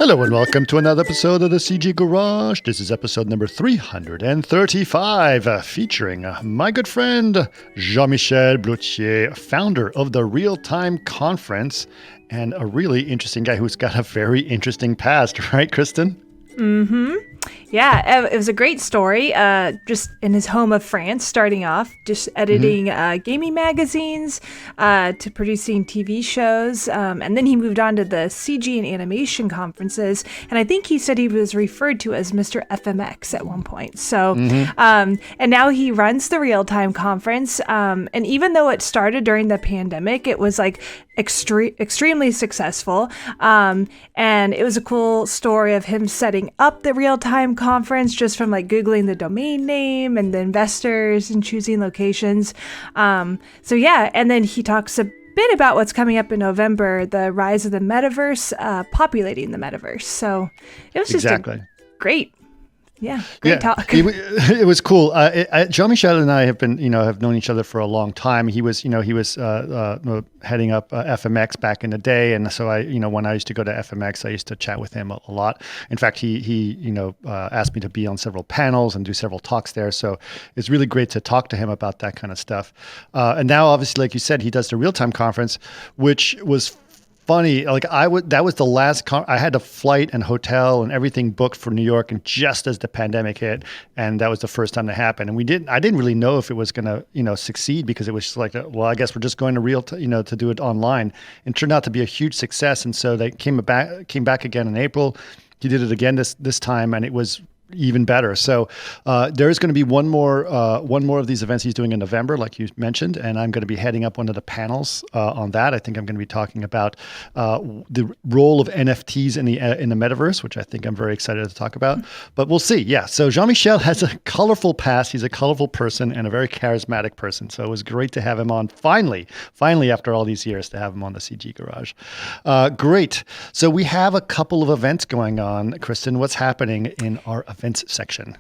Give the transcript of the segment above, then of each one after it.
Hello and welcome to another episode of the CG Garage. This is episode number 335, featuring my good friend Jean-Michel Blottière, founder of the RealTime conference, and a really interesting guy who's got a very interesting past, right, Kristen? Mm-hmm. Yeah, it was a great story. Just in his home of France, starting off, just editing gaming magazines to producing TV shows. And then he moved on to the CG and animation conferences. And I think he said he was referred to as Mr. FMX at one point. So, and now he runs the RealTime conference. And even though it started during the pandemic, it was like extremely successful. And it was a cool story of him setting up the RealTime conference just from like Googling the domain name and the investors and choosing locations. So yeah, and then he talks a bit about what's coming up in November, the rise of the metaverse, populating the metaverse. So it was just great. Yeah, great talk. It was cool. Jean-Michel and I have known each other for a long time. He was heading up FMX back in the day, and so when I used to go to FMX, I used to chat with him a lot. In fact, he asked me to be on several panels and do several talks there. So it's really great to talk to him about that kind of stuff. And now, obviously, like you said, he does the RealTime conference, which was funny. That was the last I had a flight and hotel and everything booked for New York, and just as the pandemic hit, and that was the first time that happened. And I didn't really know if it was going to, succeed, because it was like, I guess we're just going to to do it online. And it turned out to be a huge success. And so they came back again in April. He did it again this time, and it was even better. So there is going to be one more of these events he's doing in November, like you mentioned, and I'm going to be heading up one of the panels on that. I think I'm going to be talking about the role of NFTs in the metaverse, which I think I'm very excited to talk about. But we'll see. Yeah. So Jean-Michel has a colorful past. He's a colorful person and a very charismatic person. So it was great to have him on. Finally, after all these years, to have him on the CG Garage. Great. So we have a couple of events going on. Kristen, what's happening in our events section?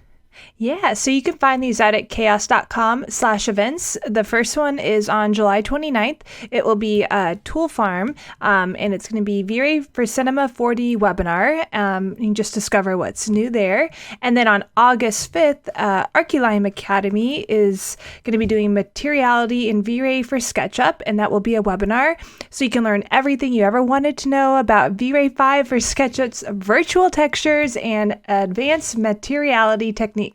Yeah, so you can find these out at chaos.com/events. The first one is on July 29th. It will be a Tool Farm, and it's going to be V-Ray for Cinema 4D webinar. You can just discover what's new there. And then on August 5th, Arculime Academy is going to be doing Materiality in V-Ray for SketchUp, and that will be a webinar. So you can learn everything you ever wanted to know about V-Ray 5 for SketchUp's virtual textures and advanced materiality techniques.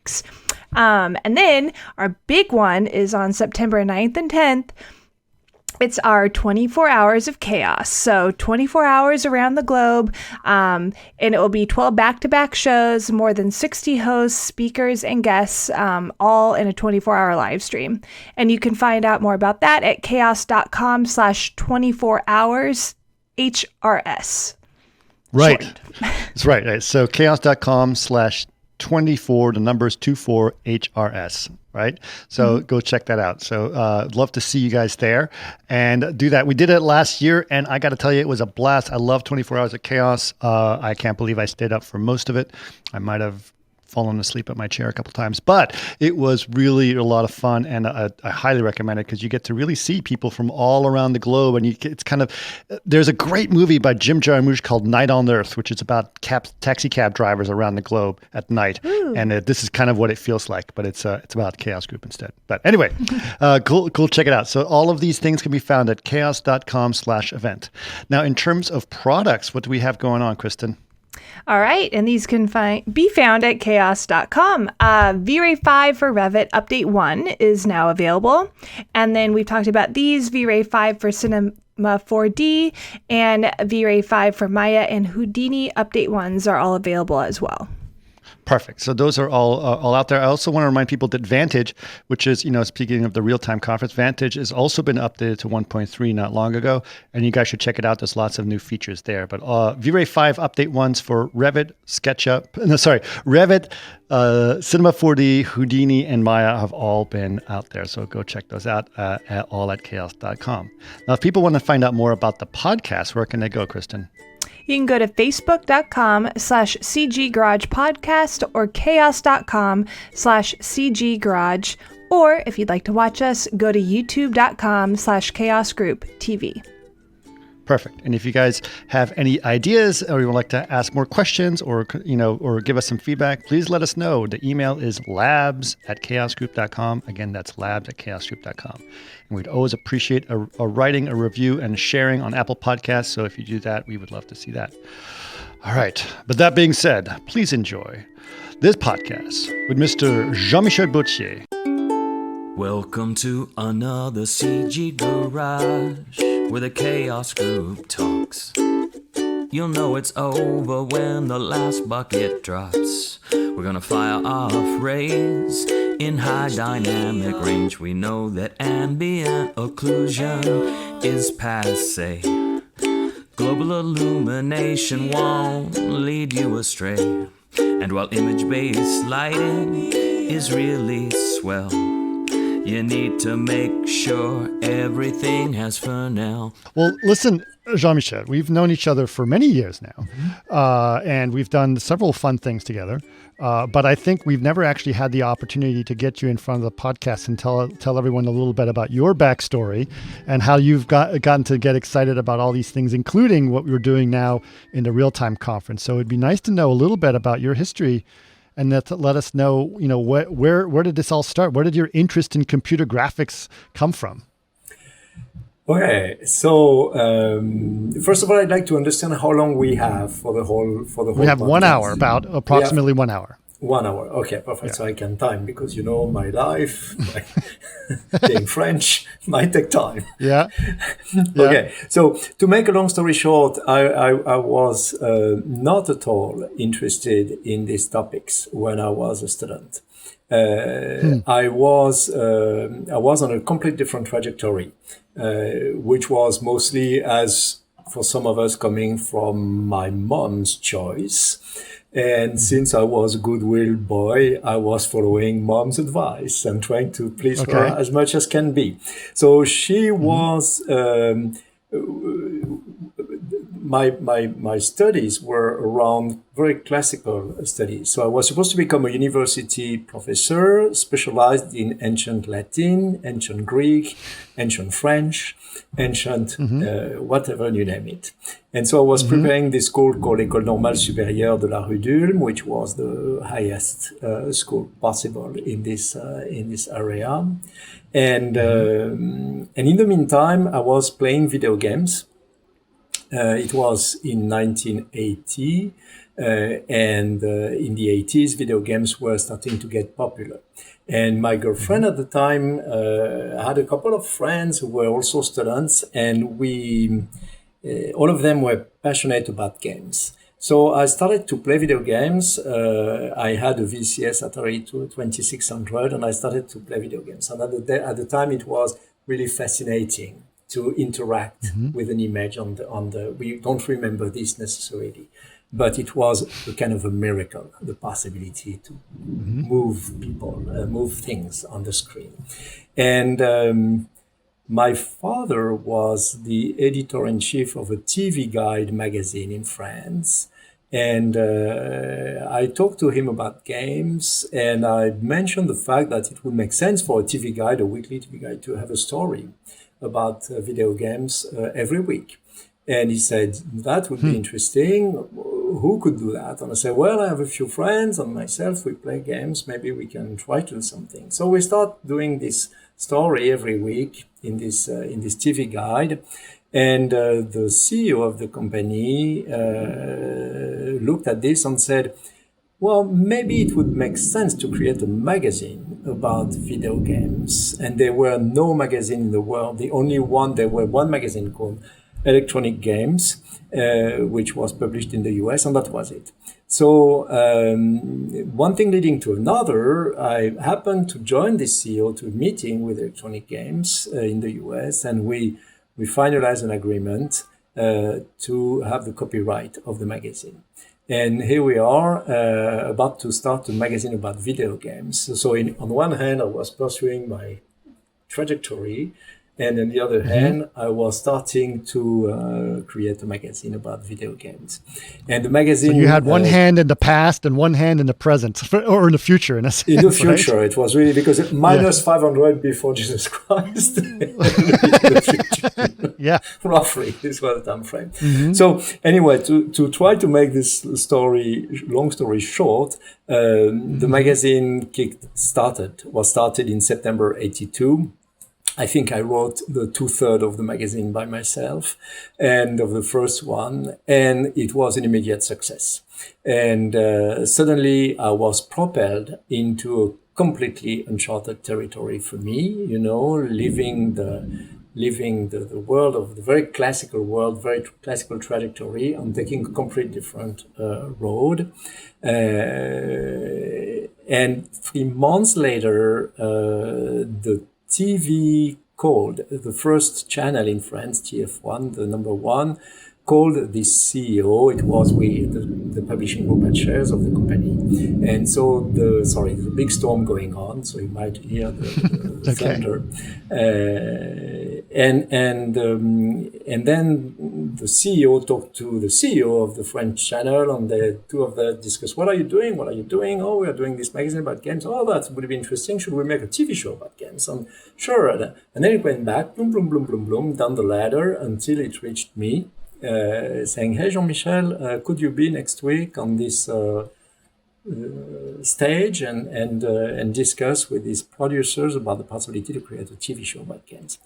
And then our big one is on September 9th and 10th. It's our 24 hours of chaos. So 24 hours around the globe. And it will be 12 back-to-back shows, more than 60 hosts, speakers, and guests, all in a 24-hour live stream. And you can find out more about that at chaos.com/24hours HRS. Right. Shortened. That's right. So chaos.com/24, the numbers 24 HRS, right? So go check that out. So I'd love to see you guys there and do that. We did it last year, and I got to tell you, it was a blast. I love 24 Hours of Chaos. I can't believe I stayed up for most of it. I might have fallen asleep at my chair a couple times, but it was really a lot of fun, and I highly recommend it, because you get to really see people from all around the globe, and it's kind of, there's a great movie by Jim Jarmusch called Night on Earth, which is about taxi cab drivers around the globe at night. Ooh. And this is kind of what it feels like, but it's about Chaos Group instead. But anyway, cool, check it out. So all of these things can be found at chaos.com/event. Now, in terms of products, what do we have going on, Kristen? All right, and these can be found at chaos.com. V-Ray 5 for Revit Update 1 is now available. And then we've talked about these, V-Ray 5 for Cinema 4D and V-Ray 5 for Maya and Houdini Update 1s are all available as well. Perfect. So those are all out there. I also want to remind people that Vantage, which is, speaking of the RealTime conference, Vantage has also been updated to 1.3 not long ago, and you guys should check it out. There's lots of new features there. But V-Ray 5 update ones for Revit, Revit, Cinema 4D, Houdini, and Maya have all been out there. So go check those out all at chaos.com. Now, if people want to find out more about the podcast, where can they go, Kristen? You can go to facebook.com/CG Garage Podcast or chaos.com/CG Garage. Or if you'd like to watch us, go to youtube.com/Chaos Group TV. Perfect. And if you guys have any ideas or you would like to ask more questions or, or give us some feedback, please let us know. The email is labs@chaosgroup.com. Again, that's labs@chaosgroup.com. And we'd always appreciate a writing, a review, and sharing on Apple Podcasts. So if you do that, we would love to see that. All right. But that being said, please enjoy this podcast with Mr. Jean-Michel Blottière. Welcome to another CG garage where the Chaos Group talks. You'll know it's over when the last bucket drops. We're gonna fire off rays in high dynamic range. We know that ambient occlusion is passé. Global illumination won't lead you astray. And while image-based lighting is really swell, you need to make sure everything has Fresnel. Well, listen, Jean-Michel, we've known each other for many years now, and we've done several fun things together. But I think we've never actually had the opportunity to get you in front of the podcast and tell everyone a little bit about your backstory and how you've gotten to get excited about all these things, including what we're doing now in the RealTime conference. So it'd be nice to know a little bit about your history. And let us know, where did this all start? Where did your interest in computer graphics come from? Okay, so first of all, I'd like to understand how long we have for the whole. We have podcast. 1 hour, about approximately 1 hour. 1 hour. Okay, perfect. Yeah. So I can time because my life, being French, might take time. Yeah. Okay, so to make a long story short, I was not at all interested in these topics when I was a student. I was on a completely different trajectory, which was mostly, as for some of us, coming from my mom's choice. And since I was a good-willed boy, I was following mom's advice and trying to please her as much as can be. So she was, my studies were around very classical studies. So I was supposed to become a university professor specialized in ancient Latin, ancient Greek, ancient French, ancient whatever you name it. And so I was preparing this school called École Normale Supérieure de la Rue d'Ulm, which was the highest school possible in this area. And in the meantime, I was playing video games. It was in 1980, and in the 80s, video games were starting to get popular. And my girlfriend at the time had a couple of friends who were also students, and we, all of them were passionate about games. So I started to play video games. I had a VCS Atari 2600, and I started to play video games. And at the time, it was really fascinating to interact with an image on the. We don't remember this necessarily, but it was a kind of a miracle, the possibility to move people, move things on the screen. And my father was the editor-in-chief of a TV Guide magazine in France. And I talked to him about games, and I mentioned the fact that it would make sense for a TV Guide, a weekly TV Guide, to have a story about video games every week. And he said, that would be interesting. Who could do that? And I said, well, I have a few friends and myself, we play games. Maybe we can try to do something. So we start doing this story every week in this TV Guide. And the CEO of the company looked at this and said, well, maybe it would make sense to create a magazine about video games. And there were no magazine in the world. There were one magazine called Electronic Games, which was published in the US, and that was it. So one thing leading to another, I happened to join the CEO to a meeting with Electronic Games in the US, and we finalized an agreement to have the copyright of the magazine. And here we are about to start a magazine about video games. So on one hand, I was pursuing my trajectory And on the other hand, I was starting to create a magazine about video games. And the magazine... So you had one hand in the past and one hand in the present, or in the future, in a sense, in the future, right? It was really because minus 500 before Jesus Christ. Yeah. Roughly, this was the time frame. So anyway, to try to make this long story short, the magazine was started in September 82. I think I wrote the 2/3 of the magazine by myself, and of the first one, and it was an immediate success. And suddenly I was propelled into a completely uncharted territory for me, living the world of the very classical world, very classical trajectory, and taking a complete different road. And 3 months later, the TV called, the first channel in France, TF1, the number one, called the CEO. It was the publishing group had shares of the company. And so there's a big storm going on, so you might hear the thunder. And then the CEO talked to the CEO of the French channel, and the two of them discussed, what are you doing? What are you doing? Oh, we are doing this magazine about games. Oh, that would be interesting. Should we make a TV show about games? And sure. And then it went back, boom, boom, boom, boom, boom, down the ladder until it reached me, saying, hey, Jean-Michel, could you be next week on this stage and discuss with these producers about the possibility to create a TV show about games?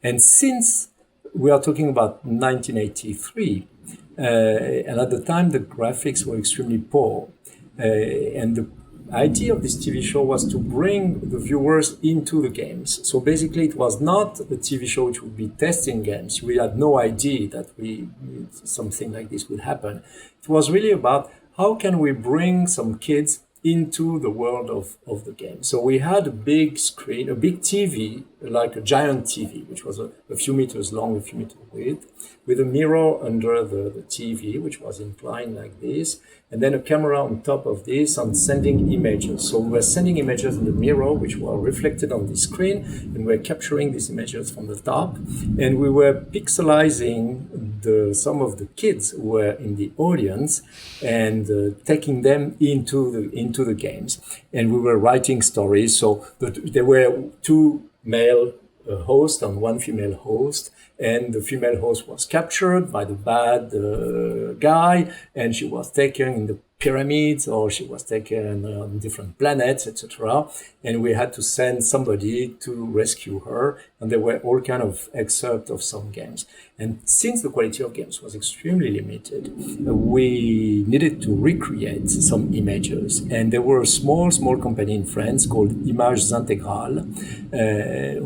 And since we are talking about 1983, and at the time the graphics were extremely poor, and the idea of this TV show was to bring the viewers into the games. So basically it was not a TV show which would be testing games. We had no idea that something like this would happen. It was really about how can we bring some kids into the world of the game. So we had a big screen, a big TV, like a giant TV, which was a few meters long, a few meters width, with a mirror under the TV, which was inclined like this, and then a camera on top of this and sending images. So we were sending images in the mirror, which were reflected on the screen, and we were capturing these images from the top, and we were pixelizing some of the kids who were in the audience and taking them into the games. And we were writing stories. So there were 2 male host and 1 female host, and the female host was captured by the bad guy, and she was taken in the pyramids, or she was taken on different planets, etc. And we had to send somebody to rescue her, and there were all kind of excerpts of some games. And since the quality of games was extremely limited, we needed to recreate some images. And there were a small company in France called Images Intégrales,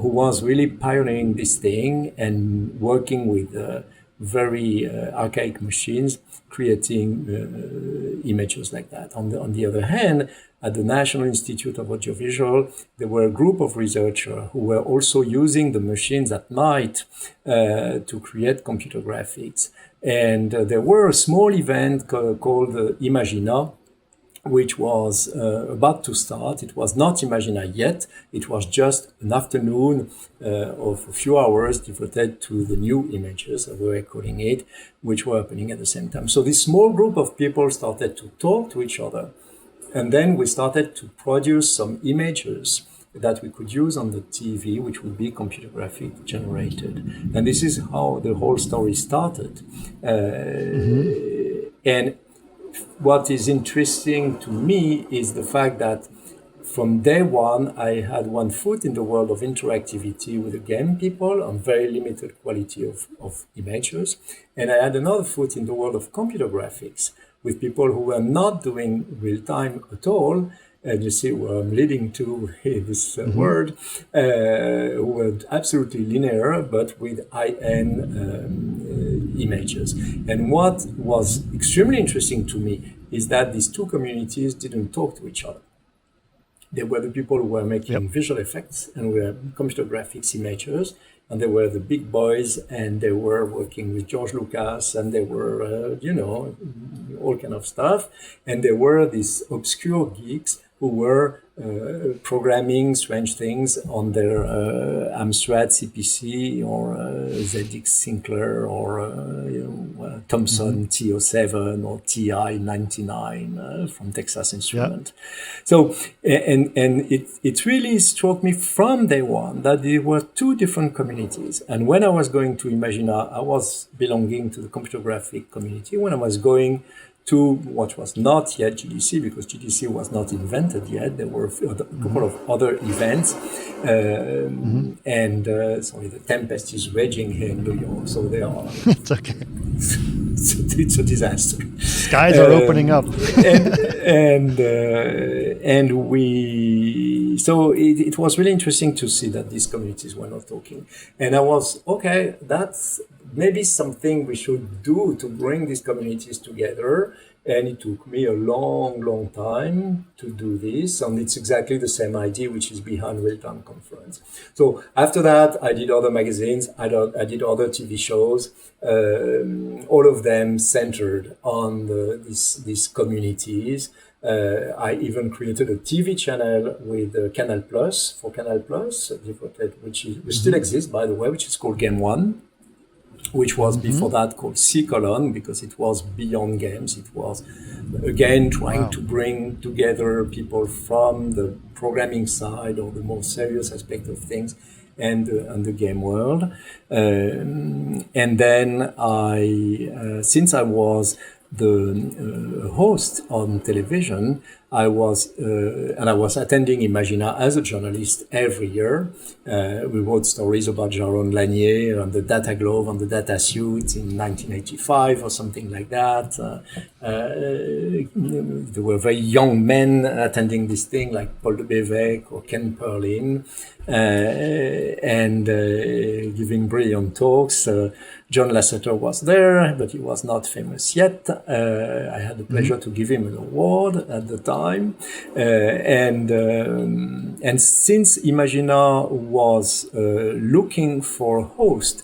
who was really pioneering this thing and working with very archaic machines, creating images like that. On the other hand, at the National Institute of Audiovisual, there were a group of researchers who were also using the machines at night to create computer graphics. And there were a small event called Imagina, which was about to start. It was not Imagina yet. It was just an afternoon of a few hours devoted to the new images, as we were calling it, which were happening at the same time. So this small group of people started to talk to each other. And then we started to produce some images that we could use on the TV, which would be computer graphic generated. And this is how the whole story started. And what is interesting to me is the fact that from day one, I had one foot in the world of interactivity with the game people on very limited quality of images. And I had another foot in the world of computer graphics with people who were not doing real time at all. And you see where I'm leading to this word, who were absolutely linear, but with high-end images. And what was extremely interesting to me is that these two communities didn't talk to each other. They were the people who were making visual effects and were computer graphics images, and they were the big boys, and they were working with George Lucas, and they were, all kind of stuff. And there were these obscure geeks who were programming strange things on their Amstrad CPC or ZX Sinclair or Thomson TO7 or TI-99 from Texas Instruments. So, and it really struck me from day one that there were two different communities. And when I was going to Imagina, I was belonging to the computer graphic community. When I was going to what was not yet GDC, because GDC was not invented yet. There were a couple of other events. And sorry, the tempest is raging here in New York, so they are. It's okay. It's a disaster. Skies are opening up. and we, so it was really interesting to see that these communities were not talking. And I was, okay, that's maybe something we should do to bring these communities together. And it took me a long time to do this. And it's exactly the same idea which is behind RealTime Conference. So after that, I did other magazines, I did other TV shows, all of them centered on these communities. I even created a TV channel with Canal Plus, which still exists, by the way, which is called Game One, which was before that called C: because it was beyond games. It was, again, trying to bring together people from the programming side or the more serious aspect of things and the game world. And then since I was the host on television, I was attending Imagina as a journalist every year. We wrote stories about Jaron Lanier and the Data Glove and the Data Suite in 1985 or something like that. There were very young men attending this thing, like Paul de Bévec or Ken Perlin, and giving brilliant talks. John Lasseter was there, but he was not famous yet. I had the pleasure to give him an award at the time. And since Imagina was looking for a host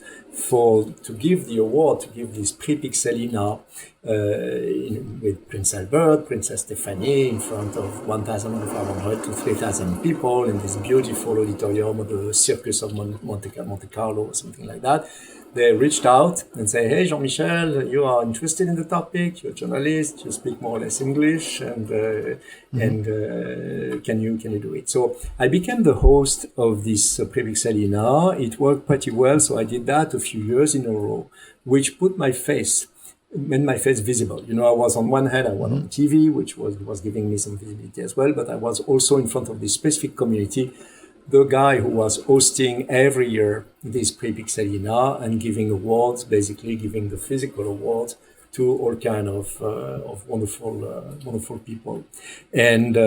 to give the award, to give this Prix Pixelina with Prince Albert, Princess Stephanie in front of 1,500 to 3,000 people in this beautiful auditorium of the Circus of Monte Carlo or something like that, they reached out and say, "Hey, Jean-Michel, you are interested in the topic. You're a journalist. You speak more or less English, and can you do it?" So I became the host of this Prix Pixelina. It worked pretty well, so I did that a few years in a row, which made my face visible. You know, I was on one hand, I was on TV, which was giving me some visibility as well, but I was also in front of this specific community, the guy who was hosting every year this Prix Pixelina and giving awards, basically giving the physical awards to all kind of wonderful people. And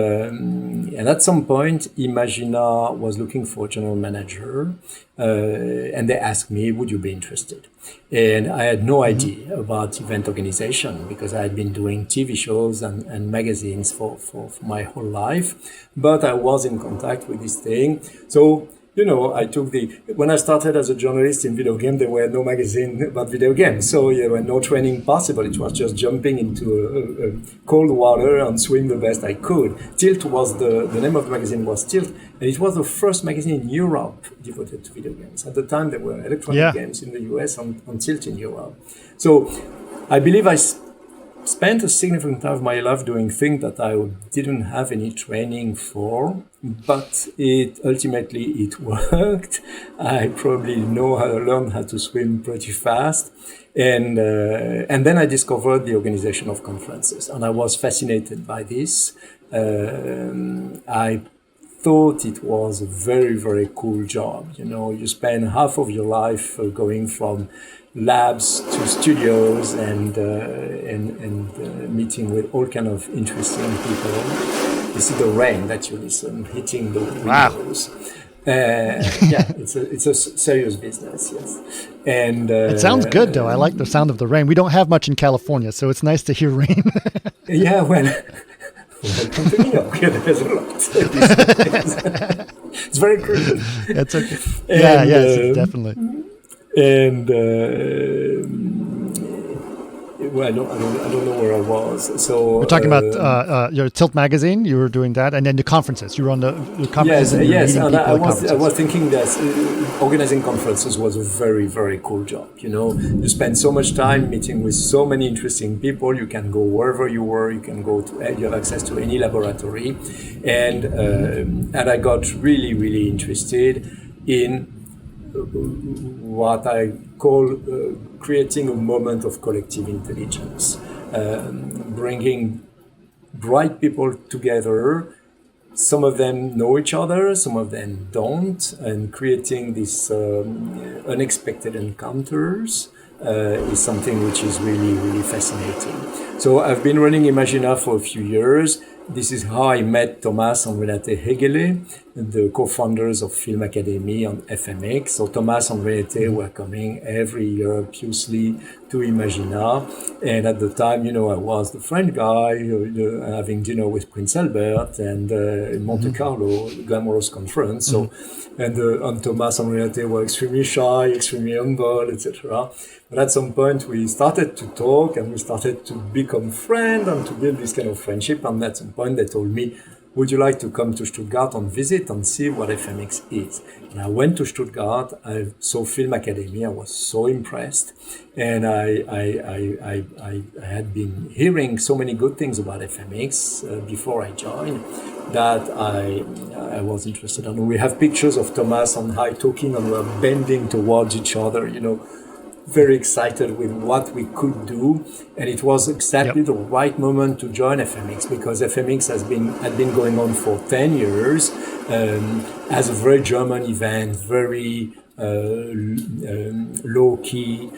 at some point, Imagina was looking for a general manager, and they asked me, "Would you be interested?" And I had no idea about event organization because I had been doing TV shows and magazines for my whole life, but I was in contact with this thing. So, you know, when I started as a journalist in video game, there were no magazine about video games. So there were no training possible. It was just jumping into cold water and swim the best I could. Tilt was the name of the magazine was Tilt. And it was the first magazine in Europe devoted to video games. At the time, there were electronic games in the US and Tilt in Europe. So I believe I spent a significant time of my life doing things that I didn't have any training for, but ultimately it worked. I probably learned how to swim pretty fast. And then I discovered the organization of conferences, and I was fascinated by this. I thought it was a very, very cool job. You know, you spend half of your life going from labs to studios and meeting with all kind of interesting people. You see the rain that you listen hitting the windows. It's a serious business, yes. And it sounds good, though. I like the sound of the rain. We don't have much in California, so it's nice to hear rain. Yeah, well, welcome to New York. There's a lot. It's very cool. That's okay. Yes, definitely. And well, I don't know where I was. So We're talking about your Tilt magazine. You were doing that, and then the conferences. You were on the conferences. Yes. And And I I was thinking that organizing conferences was a very, very cool job. You know, you spend so much time meeting with so many interesting people. You can go wherever you were. You can go to. You have access to any laboratory, and I got really, really interested in what I call creating a moment of collective intelligence, bringing bright people together. Some of them know each other, some of them don't, and creating these unexpected encounters is something which is really, really fascinating. So I've been running Imagina for a few years. This is how I met Thomas and Renate Hegele, the co-founders of Film Academy on FMX. So Thomas and Renate were coming every year piously to Imagina. And at the time, you know, I was the French guy having dinner with Prince Albert and in Monte Carlo, glamorous conference. So, and Thomas and Renate were extremely shy, extremely humble, etc. But at some point, we started to talk and we started to become friends and to build this kind of friendship. And at some point, they told me, would you like to come to Stuttgart and visit and see what FMX is? And I went to Stuttgart. I saw Film Academy. I was so impressed. And I had been hearing so many good things about FMX before I joined that I was interested. And we have pictures of Thomas and I talking and we're bending towards each other, you know, very excited with what we could do, and it was exactly the right moment to join FMX because FMX had been going on for 10 years as a very German event, very low key,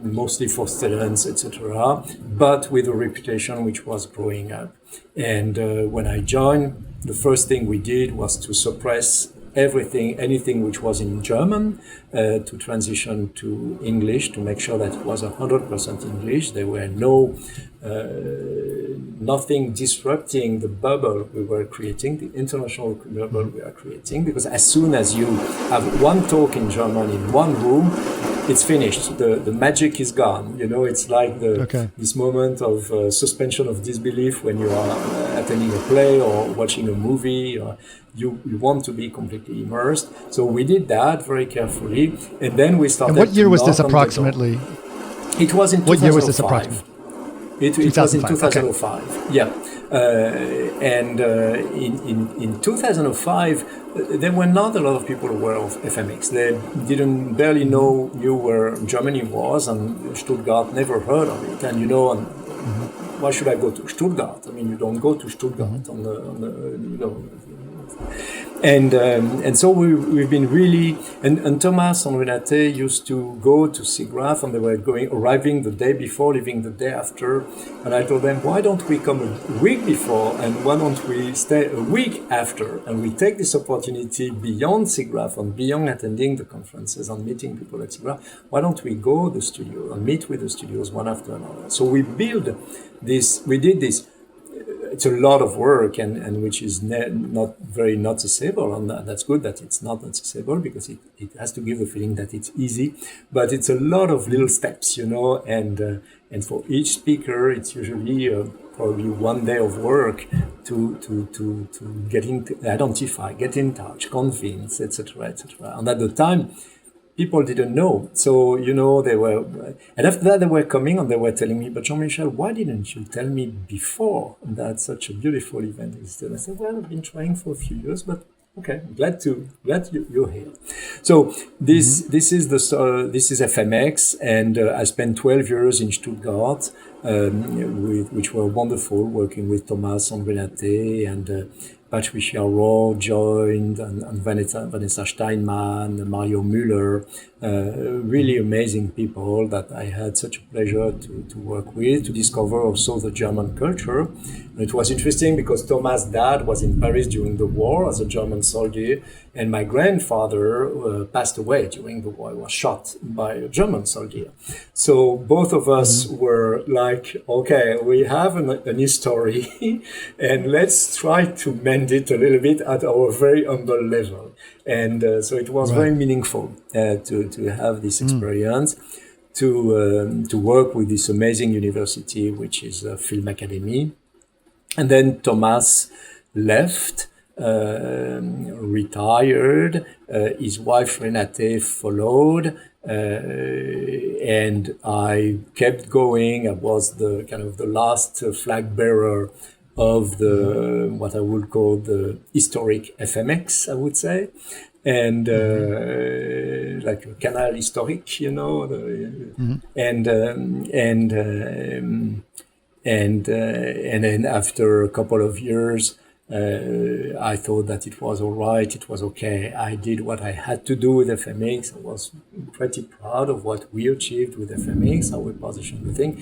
mostly for students, etc., but with a reputation which was growing up. And when I joined, the first thing we did was to suppress anything which was in German, to transition to English, to make sure that it was 100% English. There were nothing disrupting the bubble we were creating, the international bubble we are creating, because as soon as you have one talk in German in one room, it's finished. The magic is gone. You know, it's like this moment of suspension of disbelief when you are attending a play or watching a movie. You want to be completely immersed. So we did that very carefully. And then we started. And what year was this approximately? It was in 2005. What year was this approximately? It was in 2005. Okay. Yeah. And in 2005, there were not a lot of people aware of FMX. They barely knew where Germany was, and Stuttgart never heard of it. And you know, why should I go to Stuttgart? I mean, you don't go to Stuttgart on the. And so we've been really, and Thomas and Renate used to go to SIGGRAPH, and they were arriving the day before, leaving the day after. And I told them, why don't we come a week before, and why don't we stay a week after? And we take this opportunity beyond SIGGRAPH and beyond attending the conferences and meeting people at SIGGRAPH. Why don't we go to the studio and meet with the studios one after another? So we did this. It's a lot of work and which is not very noticeable, and that's good that it's not noticeable because it has to give the feeling that it's easy, but it's a lot of little steps, you know, and for each speaker it's usually probably one day of work to identify, get in touch, convince, etc. And at the time, people didn't know. So, you know, and after that they were coming and they were telling me, but Jean-Michel, why didn't you tell me before that such a beautiful event existed? I said, well, I've been trying for a few years, but okay, glad you're here. So this is FMX, and I spent 12 years in Stuttgart, which were wonderful, working with Thomas and Renate and Patricia Rowe joined, and Vanessa Steinman, Mario Müller, really amazing people that I had such a pleasure to work with, to discover also the German culture. And it was interesting because Thomas' dad was in Paris during the war as a German soldier, and my grandfather passed away during the war. He was shot by a German soldier. So both of us were like, okay, we have an history and let's try to mend it a little bit at our very humble level. And so it was very meaningful to have this experience. to work with this amazing university, which is a film academy. And then Thomas left, retired. His wife Renate followed, and I kept going. I was the kind of the last flag bearer of the what I would call the historic FMX, I would say, and like a canal historique, you know, and then after a couple of years, I thought that it was all right, it was okay. I did what I had to do with FMX. I was pretty proud of what we achieved with FMX, how we positioned the thing.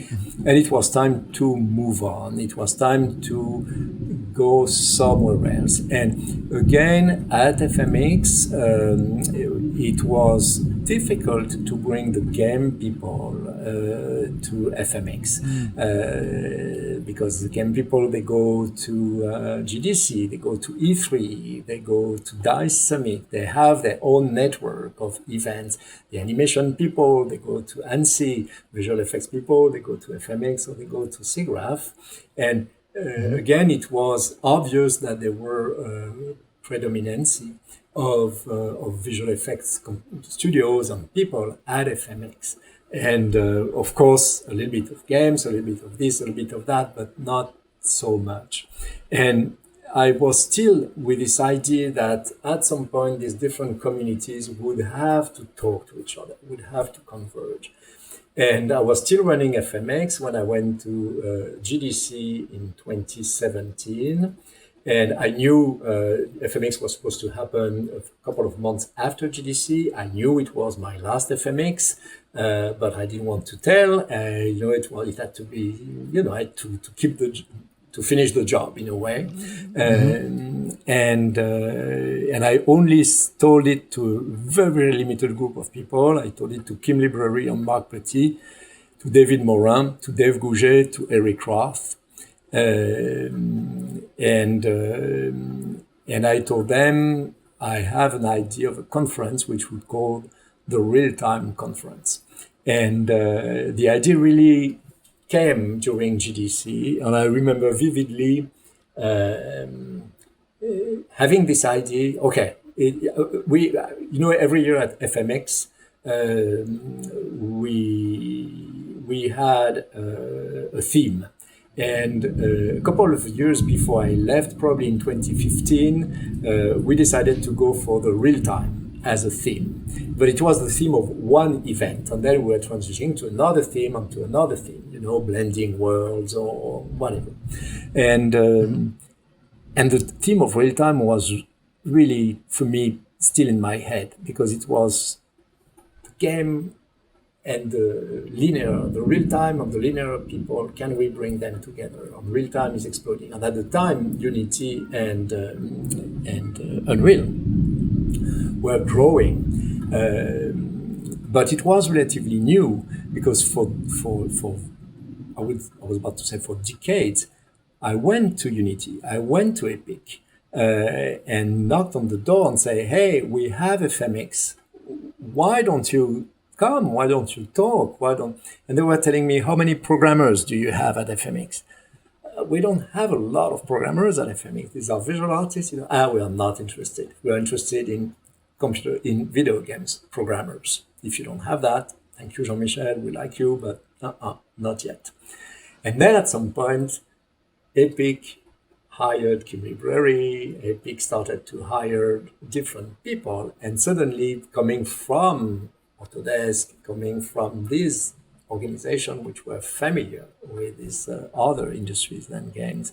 And it was time to move on. It was time to go somewhere else. And again, at FMX, it was difficult to bring the game people to FMX because the game people, they go to GDC, they go to E3, they go to DICE Summit, they have their own network of events. The animation people, they go to ANSI, visual effects people, they go to FMX or they go to SIGGRAPH. And again, it was obvious that there were predominancy of visual effects studios and people at FMX. And of course, a little bit of games, a little bit of this, a little bit of that, but not so much. And I was still with this idea that at some point these different communities would have to talk to each other, would have to converge. And I was still running FMX when I went to GDC in 2017. And I knew FMX was supposed to happen a couple of months after GDC. I knew it was my last FMX, but I didn't want to tell. It had to be, I had to keep to finish the job in a way. And I only told it to a very, very limited group of people. I told it to Kim Library and Marc Petit, to David Morin, to Dave Gouget, to Eric Roth. And I told them I have an idea of a conference which we call the RealTime conference. And the idea really came during GDC, and I remember vividly having this idea. Okay, every year at FMX we had a theme. And a couple of years before I left, probably in 2015, we decided to go for the RealTime as a theme. But it was the theme of one event. And then we were transitioning to another theme and to another theme, blending worlds or whatever. And the theme of RealTime was really, for me, still in my head, because it was the game and the real-time and the linear people, can we bring them together? And real-time is exploding. And at the time, Unity and Unreal were growing. But it was relatively new, because for I was about to say for decades, I went to Unity, I went to Epic, and knocked on the door and say, hey, we have FMX. Why don't you come? Why don't you talk? And they were telling me, how many programmers do you have at FMX? We don't have a lot of programmers at FMX. These are visual artists. We are not interested. We are interested in video games programmers. If you don't have that, thank you, Jean-Michel. We like you, but not yet. And then at some point, Epic hired Kim Library. Epic started to hire different people, and suddenly coming from Autodesk, coming from these organizations which were familiar with these other industries than games,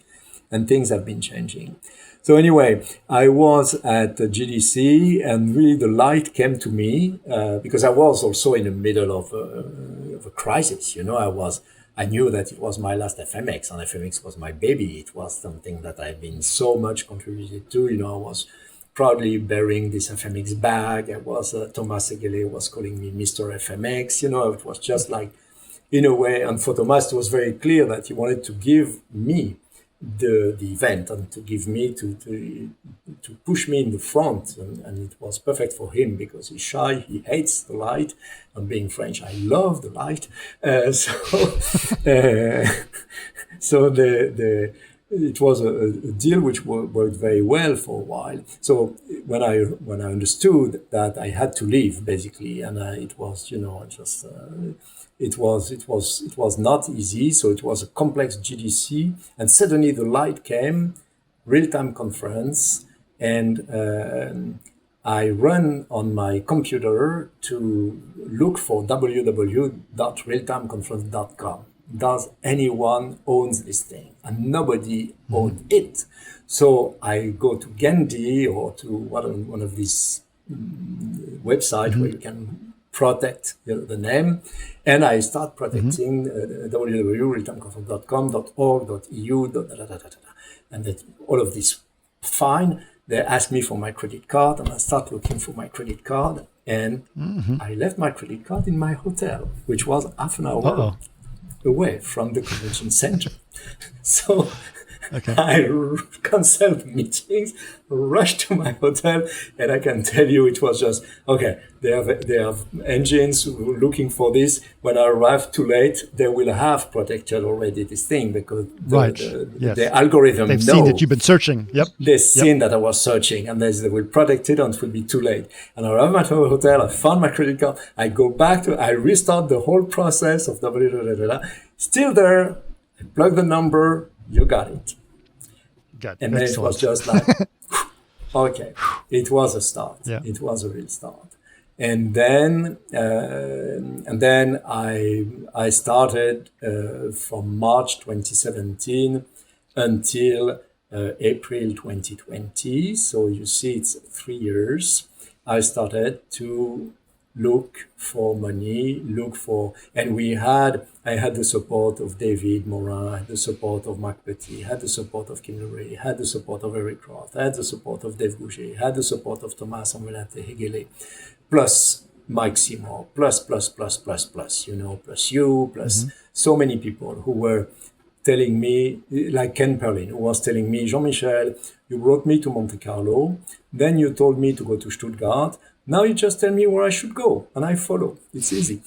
and things have been changing. So anyway, I was at the GDC, and really the light came to me because I was also in the middle of a crisis. I knew that it was my last FMX, and FMX was my baby. It was something that I've been so much contributed to. I was proudly bearing this FMX bag. I was Thomas Segele was calling me Mr. FMX. It was just like, in a way, and for Thomas, it was very clear that he wanted to give me the event and to give me to push me in the front, and it was perfect for him because he's shy, he hates the light, and being French, I love the light. So it was a deal which worked very well for a while. So when I understood that I had to leave basically, and it was just. It was not easy, so it was a complex GDC, and suddenly the light came, real-time conference, and I run on my computer to look for www.realtimeconference.com. Does anyone owns this thing? And nobody owned it. So I go to Gandhi or to one of these websites where you can protect the name, and I start protecting www.realtimeconference.com.org.eu, and that all of this fine. They ask me for my credit card, and I start looking for my credit card, and I left my credit card in my hotel, which was half an hour away from the convention center. So I canceled meetings, rushed to my hotel, and I can tell you it was just, okay, they have engines looking for this. When I arrive too late, they will have protected already this thing because the algorithm They've seen that you've been searching. Yep. They've seen that I was searching, and they will protect it, and it will be too late. And I arrive at my hotel, I found my credit card, I go back I restart the whole process of still there, I plug the number, you got it. And then it was just like, okay, it was a start. Yeah. It was a real start. And then I started from March 2017 until April 2020. So you see, it's 3 years. I started to look for money, and I had the support of David Morin, I had the support of Marc Petit, I had the support of Kim Luray, I had the support of Eric Roth, I had the support of Dave Gouget, I had the support of Thomas Amvelate Hegele, plus Mike Seymour, plus you, plus so many people who were telling me, like Ken Perlin, who was telling me, Jean-Michel, you brought me to Monte Carlo, then you told me to go to Stuttgart, now you just tell me where I should go, and I follow. It's easy.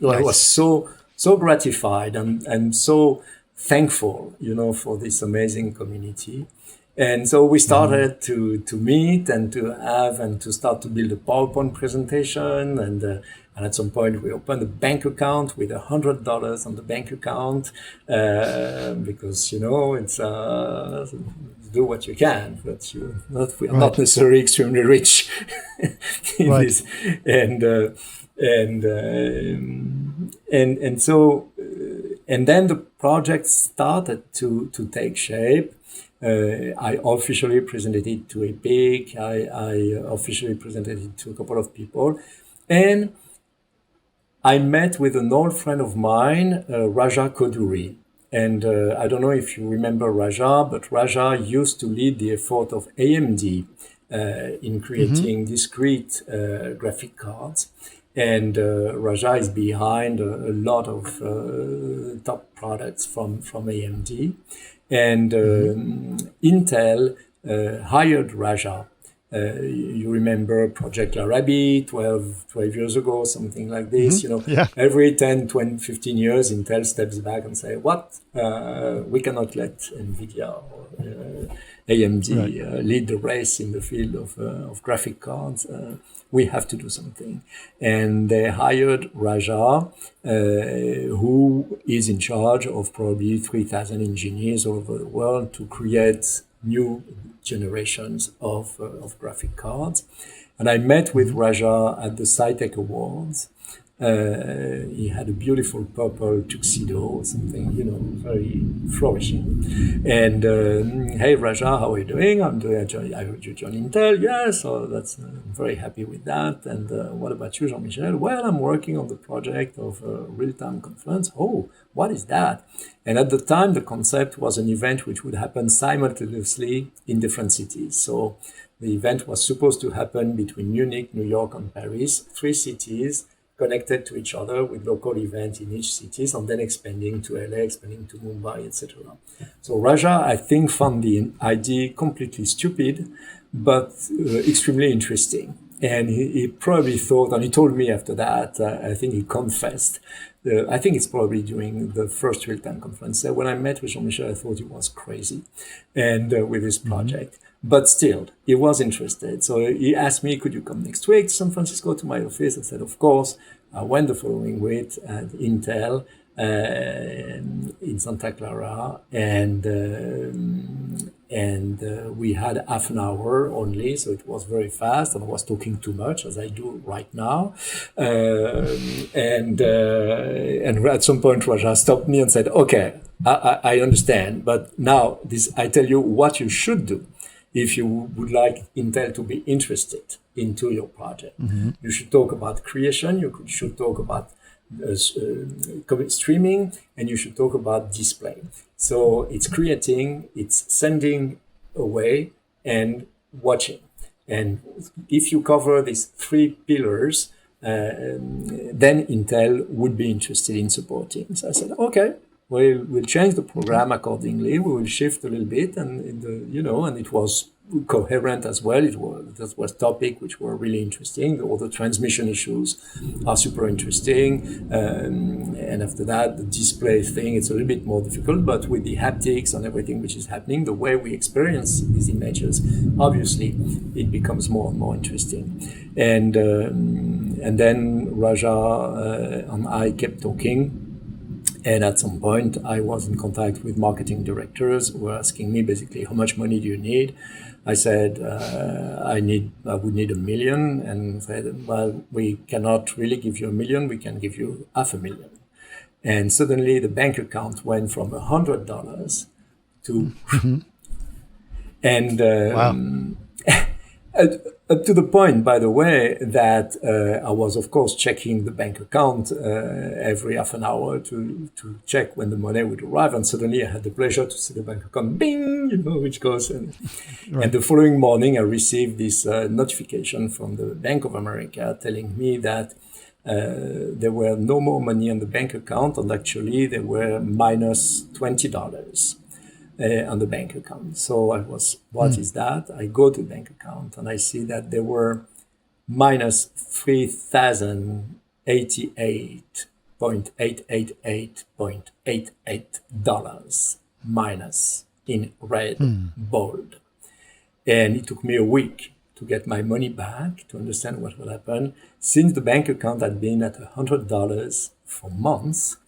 So I was so gratified and so thankful, for this amazing community. And so we started to meet and to start to build a PowerPoint presentation. And at some point we opened a bank account with $100 on the bank account because, it's do what you can, but we are not necessarily extremely rich in this. And then the project started to take shape. I officially presented it to EPIC. I officially presented it to a couple of people, and I met with an old friend of mine, Raja Koduri. And I don't know if you remember Raja, but Raja used to lead the effort of AMD in creating discrete graphic cards. And Raja is behind a lot of top products from AMD. And Intel hired Raja. You remember Project Larabi 12 years ago, something like this. Every 10, 20, 15 years, Intel steps back and say, we cannot let NVIDIA or AMD lead the race in the field of graphic cards. We have to do something. And they hired Raja, who is in charge of probably 3,000 engineers all over the world to create new generations of graphic cards. And I met with Raja at the SciTech Awards. He had a beautiful purple tuxedo, something, very flourishing. And, hey, Raja, how are you doing? I heard you joined Intel. Yeah, so I'm very happy with that. And what about you, Jean-Michel? Well, I'm working on the project of a real-time conference. Oh, what is that? And at the time, the concept was an event which would happen simultaneously in different cities. So the event was supposed to happen between Munich, New York, and Paris, 3 cities, connected to each other with local events in each cities, and then expanding to LA, expanding to Mumbai, etc. So Raja, I think, found the idea completely stupid, but extremely interesting. And he probably thought, and he told me after that, I think he confessed, I think it's probably during the first RealTime conference, when I met with Jean-Michel, I thought he was crazy and with his project. But still, he was interested. So he asked me, could you come next week to San Francisco to my office? I said, of course. I went the following week at Intel in Santa Clara, and we had half an hour only, so it was very fast, and I was talking too much, as I do right now. And at some point, Raja stopped me and said, okay, I understand, but now I tell you what you should do. If you would like Intel to be interested into your project, you should talk about creation, you should talk about streaming, and you should talk about display. So it's creating, it's sending away, and watching. And if you cover these three pillars, then Intel would be interested in supporting. So I said, okay. We'll change the program accordingly. We will shift a little bit, and and it was coherent as well. That was topic which were really interesting. All the transmission issues are super interesting, and after that, the display thing, it's a little bit more difficult. But with the haptics and everything which is happening, the way we experience these images, obviously, it becomes more and more interesting. And then Raja and I kept talking. And at some point, I was in contact with marketing directors who were asking me basically, how much money do you need? I said, I would need $1 million. And said, well, we cannot really give you $1 million. We can give you $500,000. And suddenly the bank account went from $100 to, and Wow. Up to the point, by the way, that I was, of course, checking the bank account every half an hour to check when the money would arrive. And suddenly I had the pleasure to see the bank account, bing, which goes. And the following morning, I received this notification from the Bank of America telling me that there were no more money on the bank account. And actually, there were minus $20. On the bank account. So I was, what is that? I go to the bank account and I see that there were minus $3,088.888.88 minus in red, bold. And it took me a week to get my money back, to understand what would happen. Since the bank account had been at $100 for months,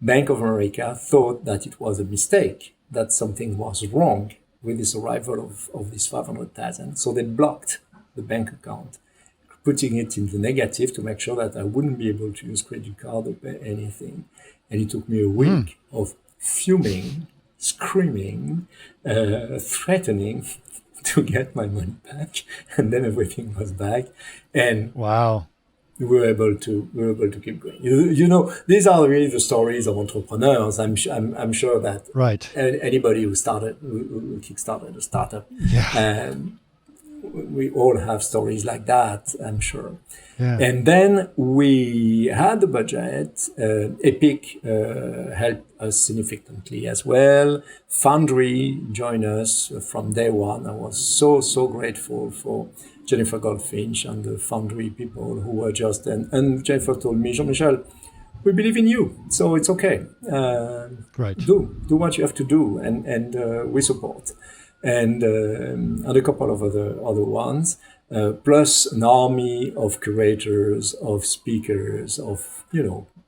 Bank of America thought that it was a mistake, that something was wrong with this arrival of this 500,000. So they blocked the bank account, putting it in the negative to make sure that I wouldn't be able to use credit card or pay anything. And it took me a week of fuming, screaming, threatening to get my money back. And then everything was back. And wow. we were able to keep going. These are really the stories of entrepreneurs. I'm sure that anybody who kickstarted a startup, we all have stories like that, I'm sure. Yeah. And then we had the budget. Epic helped us significantly as well. Foundry joined us from day one. I was so grateful for Jennifer Goldfinch and the Foundry people who were just, and Jennifer told me, Jean-Michel, we believe in you, so it's okay. Do what you have to do, and we support. And a couple of other ones, plus an army of curators, of speakers, of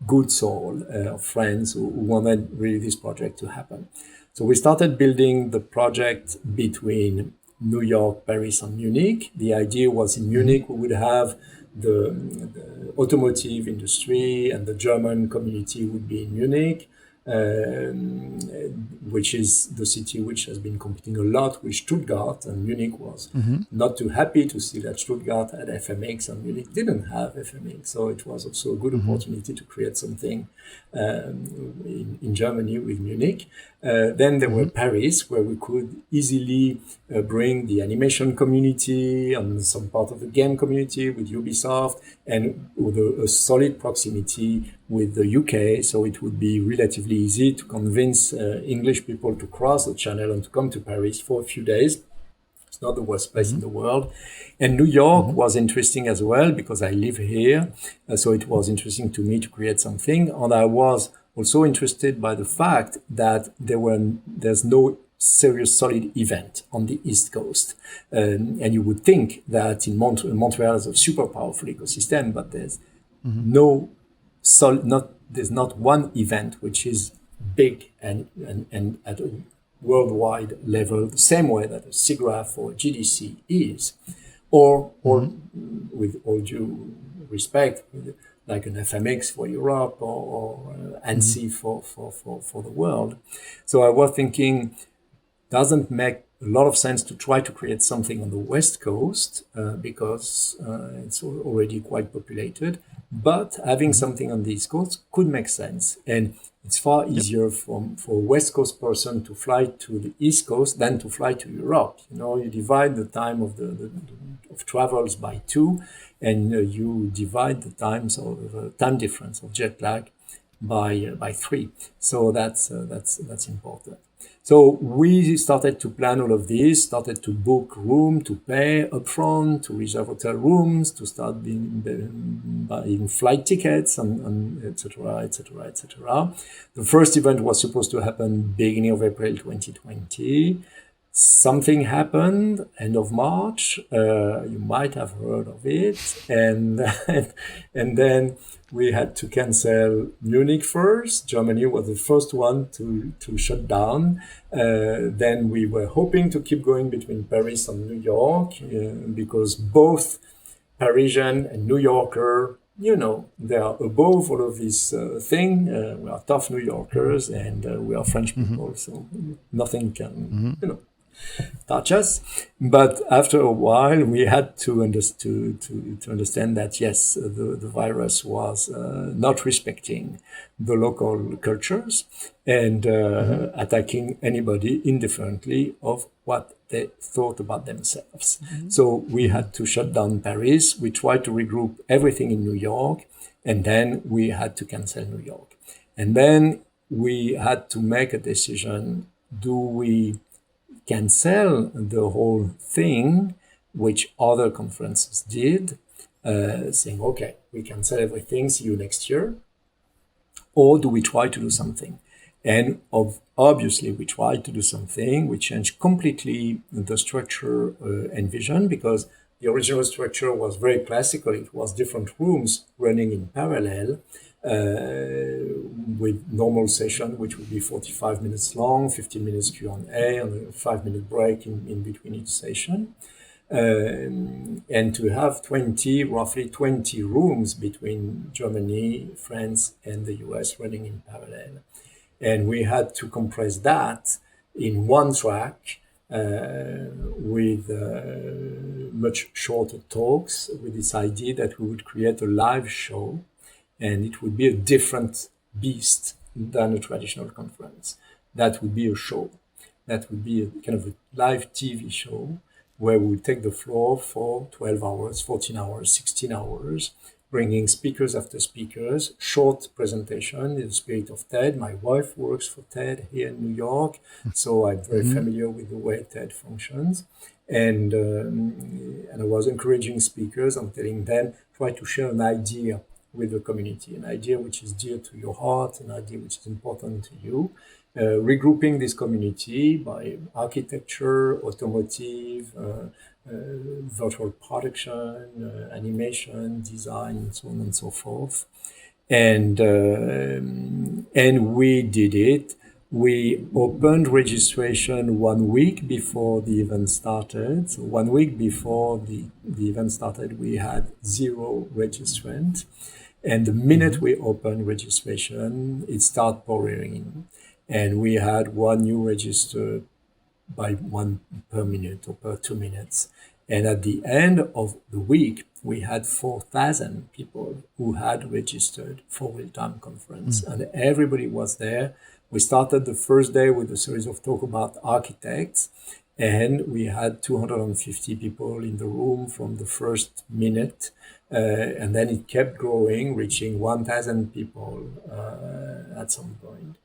good soul, of friends who wanted really this project to happen. So we started building the project between New York, Paris, and Munich. The idea was in Munich we would have the automotive industry, and the German community would be in Munich, which is the city which has been competing a lot with Stuttgart, and Munich was not too happy to see that Stuttgart had FMX and Munich didn't have FMX. So it was also a good opportunity to create something in Germany with Munich. Then there were Paris, where we could easily bring the animation community and some part of the game community with Ubisoft, and with a solid proximity with the UK. So it would be relatively easy to convince English people to cross the channel and to come to Paris for a few days. It's not the worst place in the world. And New York was interesting as well, because I live here. So it was interesting to me to create something. And I was also interested by the fact that there's no serious solid event on the East Coast. And you would think that in Montreal is a super powerful ecosystem, but there's there's not one event which is big and at a worldwide level, the same way that a SIGGRAPH or GDC is, or with all due respect, like an FMX for Europe or ANSI for the world. So I was thinking, doesn't make a lot of sense to try to create something on the West Coast because it's already quite populated, but having something on the East Coast could make sense. And it's far easier for a West Coast person to fly to the East Coast than to fly to Europe. You divide the time of of travels by 2, and you divide the time difference of jet lag by 3. So that's important. So we started to plan all of this, started to book room, to pay upfront, to reserve hotel rooms, to start buying flight tickets, and et cetera, et cetera, et cetera. The first event was supposed to happen beginning of April 2020. Something happened end of March. You might have heard of it, and then we had to cancel Munich first. Germany was the first one to shut down. Then we were hoping to keep going between Paris and New York because both Parisian and New Yorker, they are above all of this thing. We are tough New Yorkers, and we are French people, so nothing can, touch us. But after a while, we had to understand that, yes, the virus was not respecting the local cultures and attacking anybody indifferently of what they thought about themselves. So we had to shut down Paris. We tried to regroup everything in New York, and then we had to cancel New York. And then we had to make a decision. Do we cancel the whole thing, which other conferences did, saying, okay, we cancel everything, see you next year? Or do we try to do something? And obviously, we tried to do something. We changed completely the structure and vision, because the original structure was very classical. It was different rooms running in parallel, with normal session, which would be 45 minutes long, 15 minutes Q&A, and a 5-minute break in between each session. And to have roughly 20 rooms between Germany, France, and the US running in parallel. And we had to compress that in one track with much shorter talks, with this idea that we would create a live show, and it would be a different beast than a traditional conference. That would be a show. That would be a kind of a live TV show where we would take the floor for 12 hours, 14 hours, 16 hours, bringing speakers after speakers, short presentation in the spirit of TED. My wife works for TED here in New York, so I'm very familiar with the way TED functions. And I was encouraging speakers and telling them, try to share an idea with the community, an idea which is dear to your heart, an idea which is important to you. Regrouping this community by architecture, automotive, virtual production, animation, design, and so on and so forth. And we did it. We opened registration 1 week before the event started. So 1 week before the event started, we had 0 registrants. And the minute we opened registration, it started pouring in. And we had 1 new register by 1 per minute or per 2 minutes. And at the end of the week, we had 4,000 people who had registered for RealTime conference. And everybody was there We started the first day with a series of talk about architects, and we had 250 people in the room from the first minute. And then it kept growing, reaching 1,000 people at some point.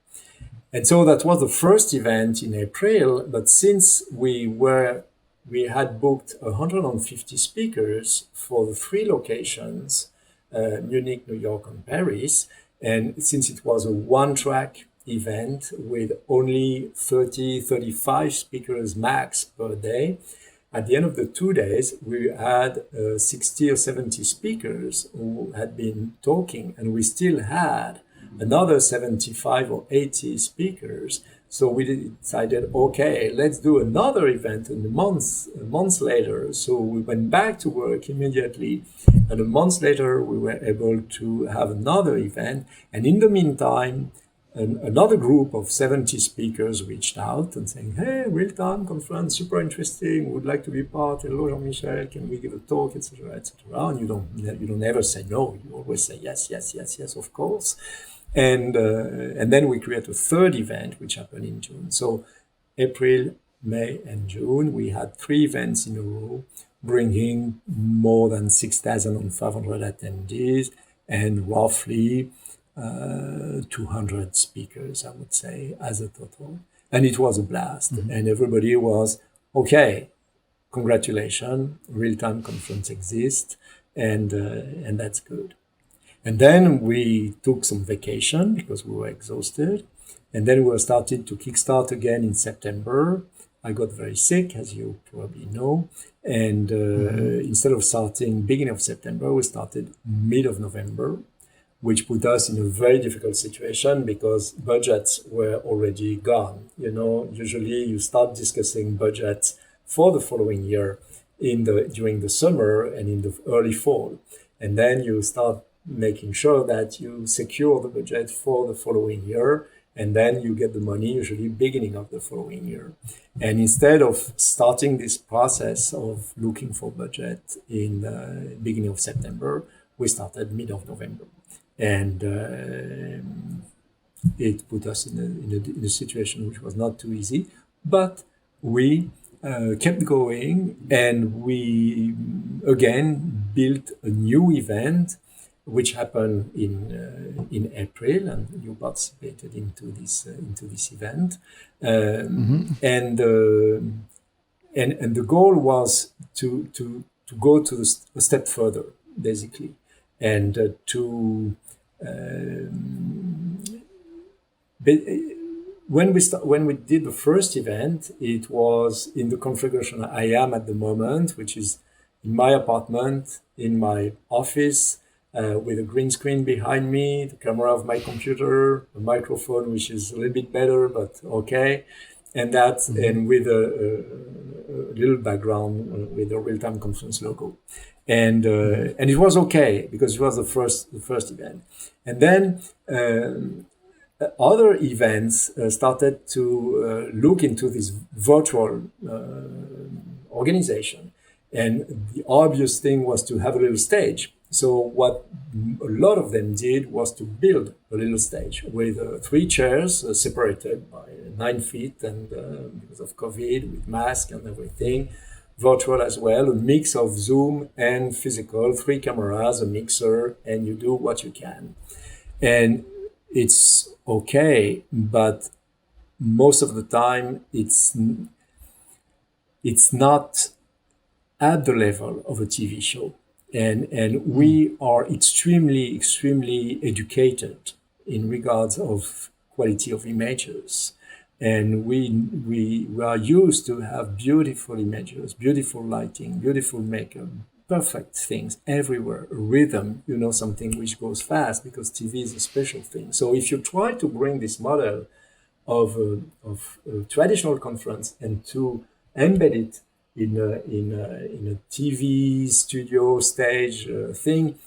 And so that was the first event in April. But since we had booked 150 speakers for the 3 locations, Munich, New York, and Paris, and since it was a one-track event with only 30, 35 speakers max per day, at the end of the 2 days, we had 60 or 70 speakers who had been talking, and we still had another 75 or 80 speakers. So we decided, okay, let's do another event a month later. So we went back to work immediately. And a month later, we were able to have another event. And in the meantime, another group of 70 speakers reached out and saying, hey, real-time conference, super interesting, would like to be part. Hello, Jean-Michel, can we give a talk, etc., etc. And you don't ever say no. You always say yes, yes, yes, yes, of course. And then we create a third event, which happened in June. So April, May, and June, we had 3 events in a row, bringing more than 6,500 attendees and roughly 200 speakers, I would say, as a total. And it was a blast. Mm-hmm. And everybody was, okay, congratulations, real-time conference exists, and that's good. And then we took some vacation because we were exhausted. And then we were started to kickstart again in September. I got very sick, as you probably know. And instead of starting beginning of September, we started mid of November, which put us in a very difficult situation because budgets were already gone. Usually you start discussing budgets for the following year during the summer and in the early fall. And then you start making sure that you secure the budget for the following year, and then you get the money usually beginning of the following year. And instead of starting this process of looking for budget in the beginning of September, we started mid of November. And it put us in a situation which was not too easy, but we kept going, and we again built a new event which happened in April, and you participated into this event, and the goal was to go to a step further, basically, and when we did the first event, it was in the configuration I am at the moment, which is in my apartment, in my office. With a green screen behind me, the camera of my computer, a microphone, which is a little bit better, but okay. And with a little background with the real-time conference logo. And it was okay because it was the first event. And then other events started to look into this virtual organization. And the obvious thing was to have a little stage. So what a lot of them did was to build a little stage with 3 chairs separated by 9 feet, and because of COVID, with mask and everything, virtual as well, a mix of Zoom and physical, 3 cameras, a mixer, and you do what you can. And it's okay, but most of the time it's not at the level of a TV show. And we are extremely, extremely educated in regards of quality of images. And we are used to have beautiful images, beautiful lighting, beautiful makeup, perfect things everywhere, rhythm, something which goes fast because TV is a special thing. So if you try to bring this model of a traditional conference and to embed it in a TV studio stage thing,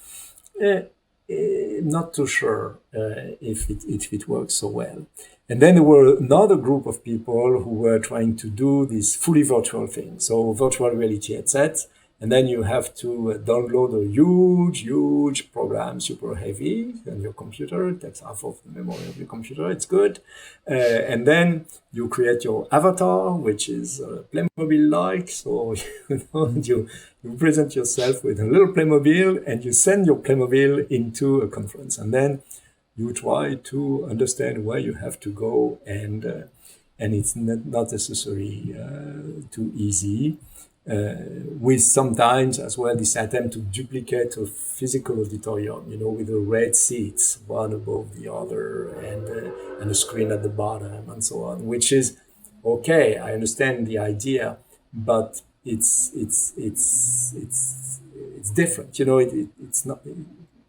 not too sure if it works so well. And then there were another group of people who were trying to do this fully virtual thing, so virtual reality headsets, And then you have to download a huge program, super heavy, on your computer. It takes half of the memory of your computer. It's good. And then you create your avatar, which is Playmobil-like. So you present yourself with a little Playmobil, and you send your Playmobil into a conference. And then you try to understand where you have to go, and it's not necessarily too easy. With sometimes as well this attempt to duplicate a physical auditorium, with the red seats, one above the other, and a screen at the bottom, and so on, which is okay. I understand the idea, but it's different. It's not.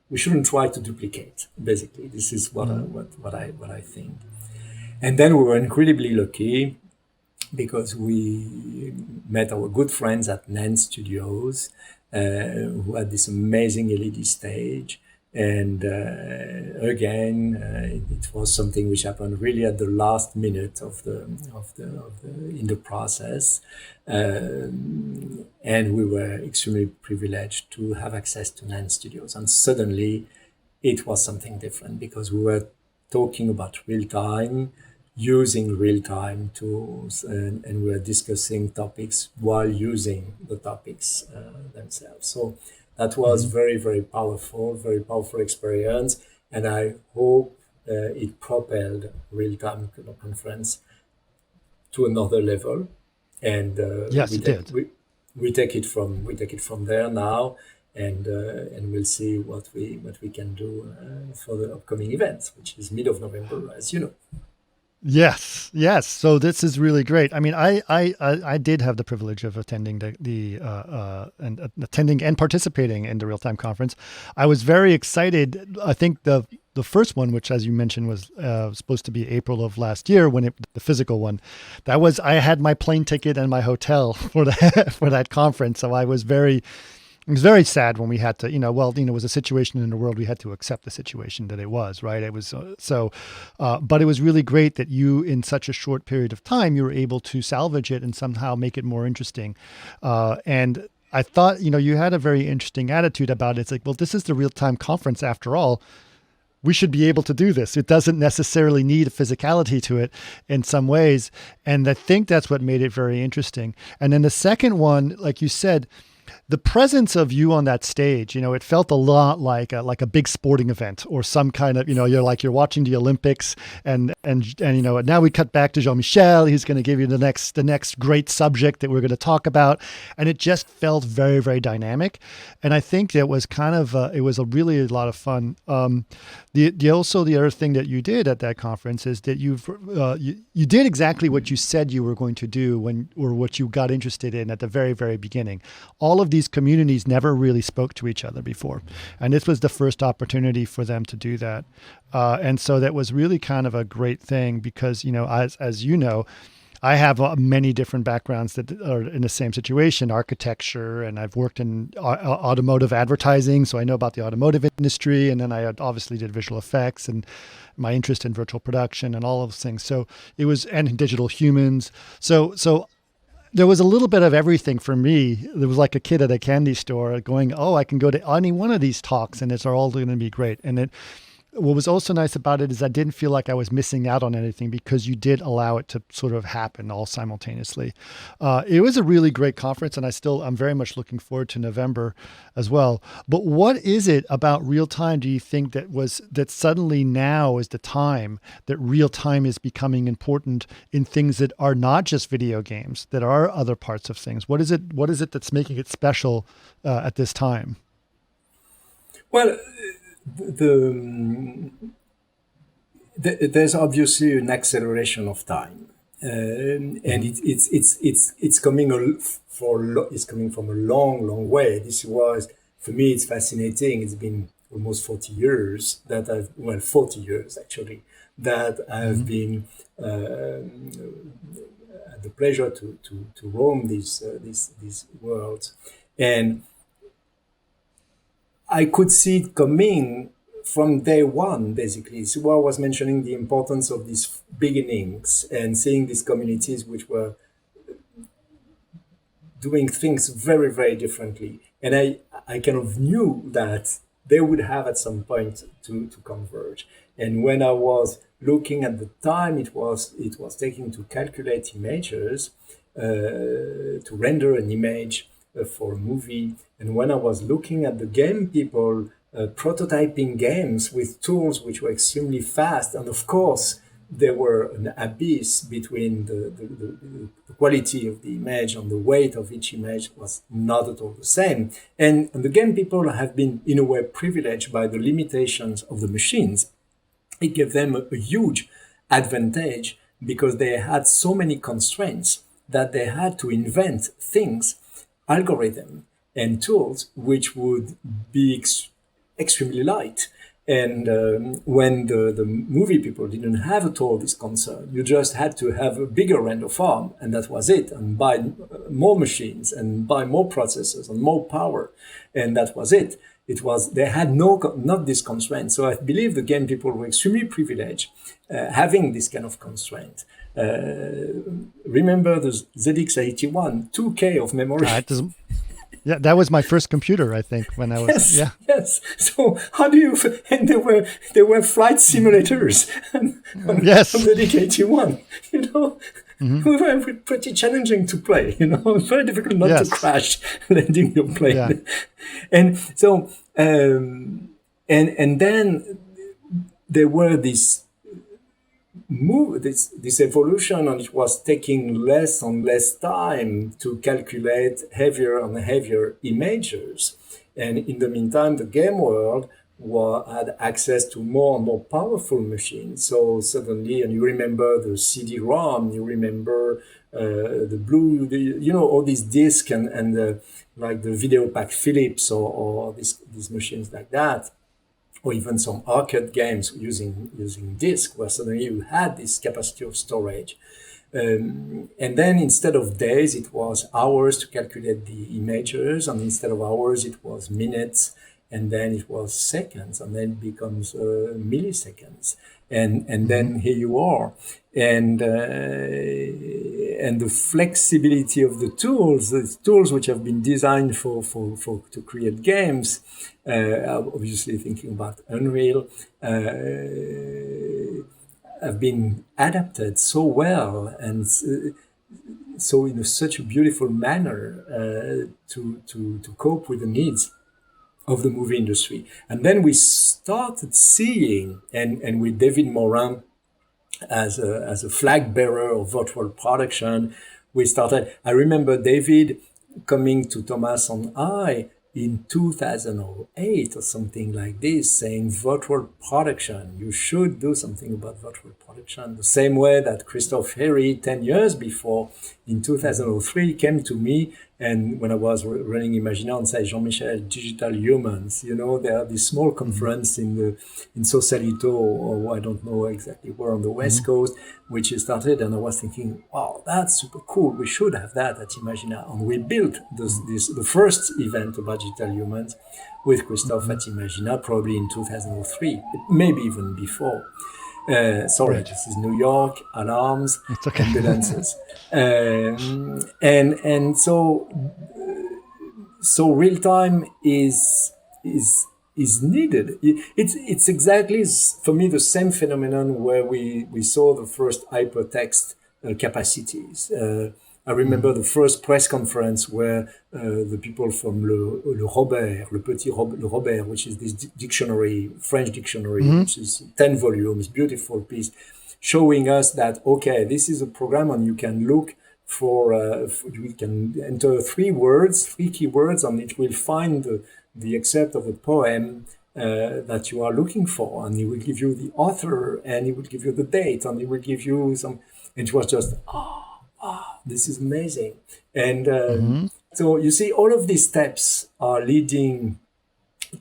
We shouldn't try to duplicate. Basically, this is what I think. And then we were incredibly lucky, because we met our good friends at NAN Studios, who had this amazing LED stage. And again, it was something which happened really at the last minute in the process. And we were extremely privileged to have access to NAN Studios. And suddenly it was something different, because we were talking about real-time, using real-time tools, and we are discussing topics while using the topics themselves. So that was very powerful experience, and I hope it propelled real-time conference to another level. And yes, it did. We take it from there now, and we'll see what we can do for the upcoming event, which is mid of November, as you know. Yes. So this is really great. I mean, I did have the privilege of attending attending and participating in the Real-Time Conference. I was very excited. I think the first one, which, as you mentioned, was supposed to be April of last year, the physical one, I had my plane ticket and my hotel for that conference. So it was very sad when we had to, it was a situation in the world. We had to accept the situation that it was, right? It was but it was really great that you, in such a short period of time, you were able to salvage it and somehow make it more interesting. And I thought, you had a very interesting attitude about it. It's like, well, this is the Real-Time Conference after all. We should be able to do this. It doesn't necessarily need a physicality to it in some ways. And I think that's what made it very interesting. And then the second one, like you said, the presence of you on that stage, it felt a lot like a big sporting event, or some kind of, you're watching the Olympics, and now we cut back to Jean-Michel. He's going to give you the next great subject that we're going to talk about, and it just felt very, very dynamic. And I think it was it was really a lot of fun. The other thing that you did at that conference is that you did exactly what you said you were going to do or what you got interested in at the very, very beginning. All of these communities never really spoke to each other before, and this was the first opportunity for them to do that. And so that was really kind of a great thing, because as you know, I have many different backgrounds that are in the same situation, architecture, and I've worked in automotive advertising, so I know about the automotive industry. And then I obviously did visual effects and my interest in virtual production and all of those things. So it was, and digital humans. So there was a little bit of everything for me. There was like a kid at a candy store going, oh, I can go to any one of these talks and it's all going to be great. And what was also nice about it is I didn't feel like I was missing out on anything, because you did allow it to sort of happen all simultaneously. It was a really great conference, and I'm very much looking forward to November as well. But what is it about real time, do you think, that suddenly now is the time that real time is becoming important in things that are not just video games, that are other parts of things? What is it that's making it special at this time? Well, there's obviously an acceleration of time, and it's coming it's coming from a long way. This was, for me, it's fascinating. It's been almost 40 years that 40 years actually, that I've been had the pleasure to roam these worlds, and I could see it coming from day one, basically. So I was mentioning the importance of these beginnings and seeing these communities which were doing things very, very differently. And I kind of knew that they would have at some point to converge. And when I was looking at the time it was taking to calculate images, to render an image for a movie, and when I was looking at the game people prototyping games with tools which were extremely fast, and of course there were an abyss between the quality of the image and the weight of each image was not at all the same. And the game people have been, in a way, privileged by the limitations of the machines. It gave them a huge advantage because they had so many constraints that they had to invent things, algorithms, and tools which would be extremely light. And when the movie people didn't have at all this concern, you just had to have a bigger render farm, and that was it, and buy more machines and buy more processors and more power, and that was it. They had not this constraint. So I believe the game people were extremely privileged having this kind of constraint. Remember the ZX81, 2K of memory. Yeah, that was my first computer, I think, when I was, Yes. So how do you, and there were flight simulators on ZX81, we were pretty challenging to play, very difficult not to crash landing your plane. Yeah. And so, and then there were this evolution, and it was taking less and less time to calculate heavier and heavier images. And in the meantime, the game world had access to more and more powerful machines. So suddenly, and you remember the CD-ROM, you remember the blue, all these discs and like the Video Pack Philips or these machines like that. Or even some arcade games using disk, where suddenly you had this capacity of storage. And then instead of days, it was hours to calculate the images, and instead of hours, it was minutes, and then it was seconds, and then it becomes milliseconds. And then here you are. And the flexibility of the tools which have been designed to create games, obviously thinking about Unreal, have been adapted so well and so in such a beautiful manner to cope with the needs of the movie industry. And then we started seeing, and with David Morin as a flag bearer of virtual production, I remember David coming to Thomas and I in 2008 or something like this, saying virtual production, you should do something about virtual production. The same way that Christophe Herry, 10 years before, in 2003, came to me, and when I was running Imagina, and said, Jean-Michel, digital humans, there are this small conference in Sausalito, or I don't know exactly where on the West Coast, which is started, and I was thinking, wow, that's super cool. We should have that at Imagina. And we built the first event about digital humans with Christophe at Imagina, probably in 2003, maybe even before. Sorry, this is New York, alarms, ambulances. And so RealTime is needed. It's exactly, for me, the same phenomenon where we saw the first hypertext capacities. I remember the first press conference where the people from Le Robert, which is this dictionary, French dictionary, which is 10 volumes, beautiful piece, showing us that, okay, this is a program and you can look you can enter 3 keywords, and it will find the excerpt of a poem that you are looking for, and it will give you the author, and it will give you the date, and it will give you some, and it was just, this is amazing. And so you see, all of these steps are leading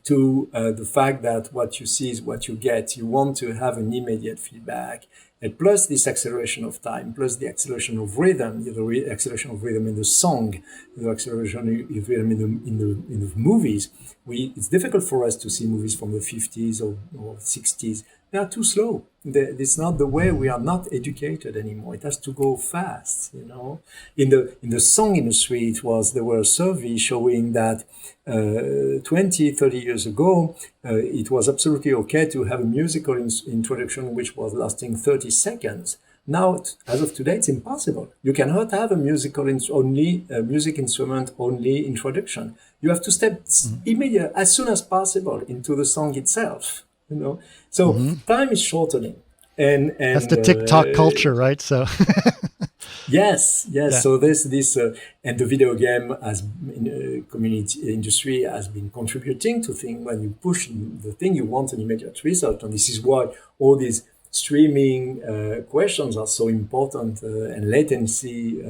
to the fact that what you see is what you get. You want to have an immediate feedback, and plus this acceleration of time, plus the acceleration of rhythm, the acceleration of rhythm in the song, the acceleration of rhythm in the movies. It's difficult for us to see movies from the 50s or 60s they are too slow. It's not the way. We are not educated anymore. It has to go fast, you know. In the song industry, there were surveys showing that 20, 30 years ago, it was absolutely okay to have a musical introduction which was lasting 30 seconds. Now, as of today, it's impossible. You cannot have a music instrument only introduction. You have to step immediately, as soon as possible, into the song itself. You know, so time is shortening, and that's the TikTok culture, right? So yes. Yeah. So this and the video game community industry has been contributing to things. When you push the thing, you want an immediate result, and this is why all these streaming questions are so important, and latency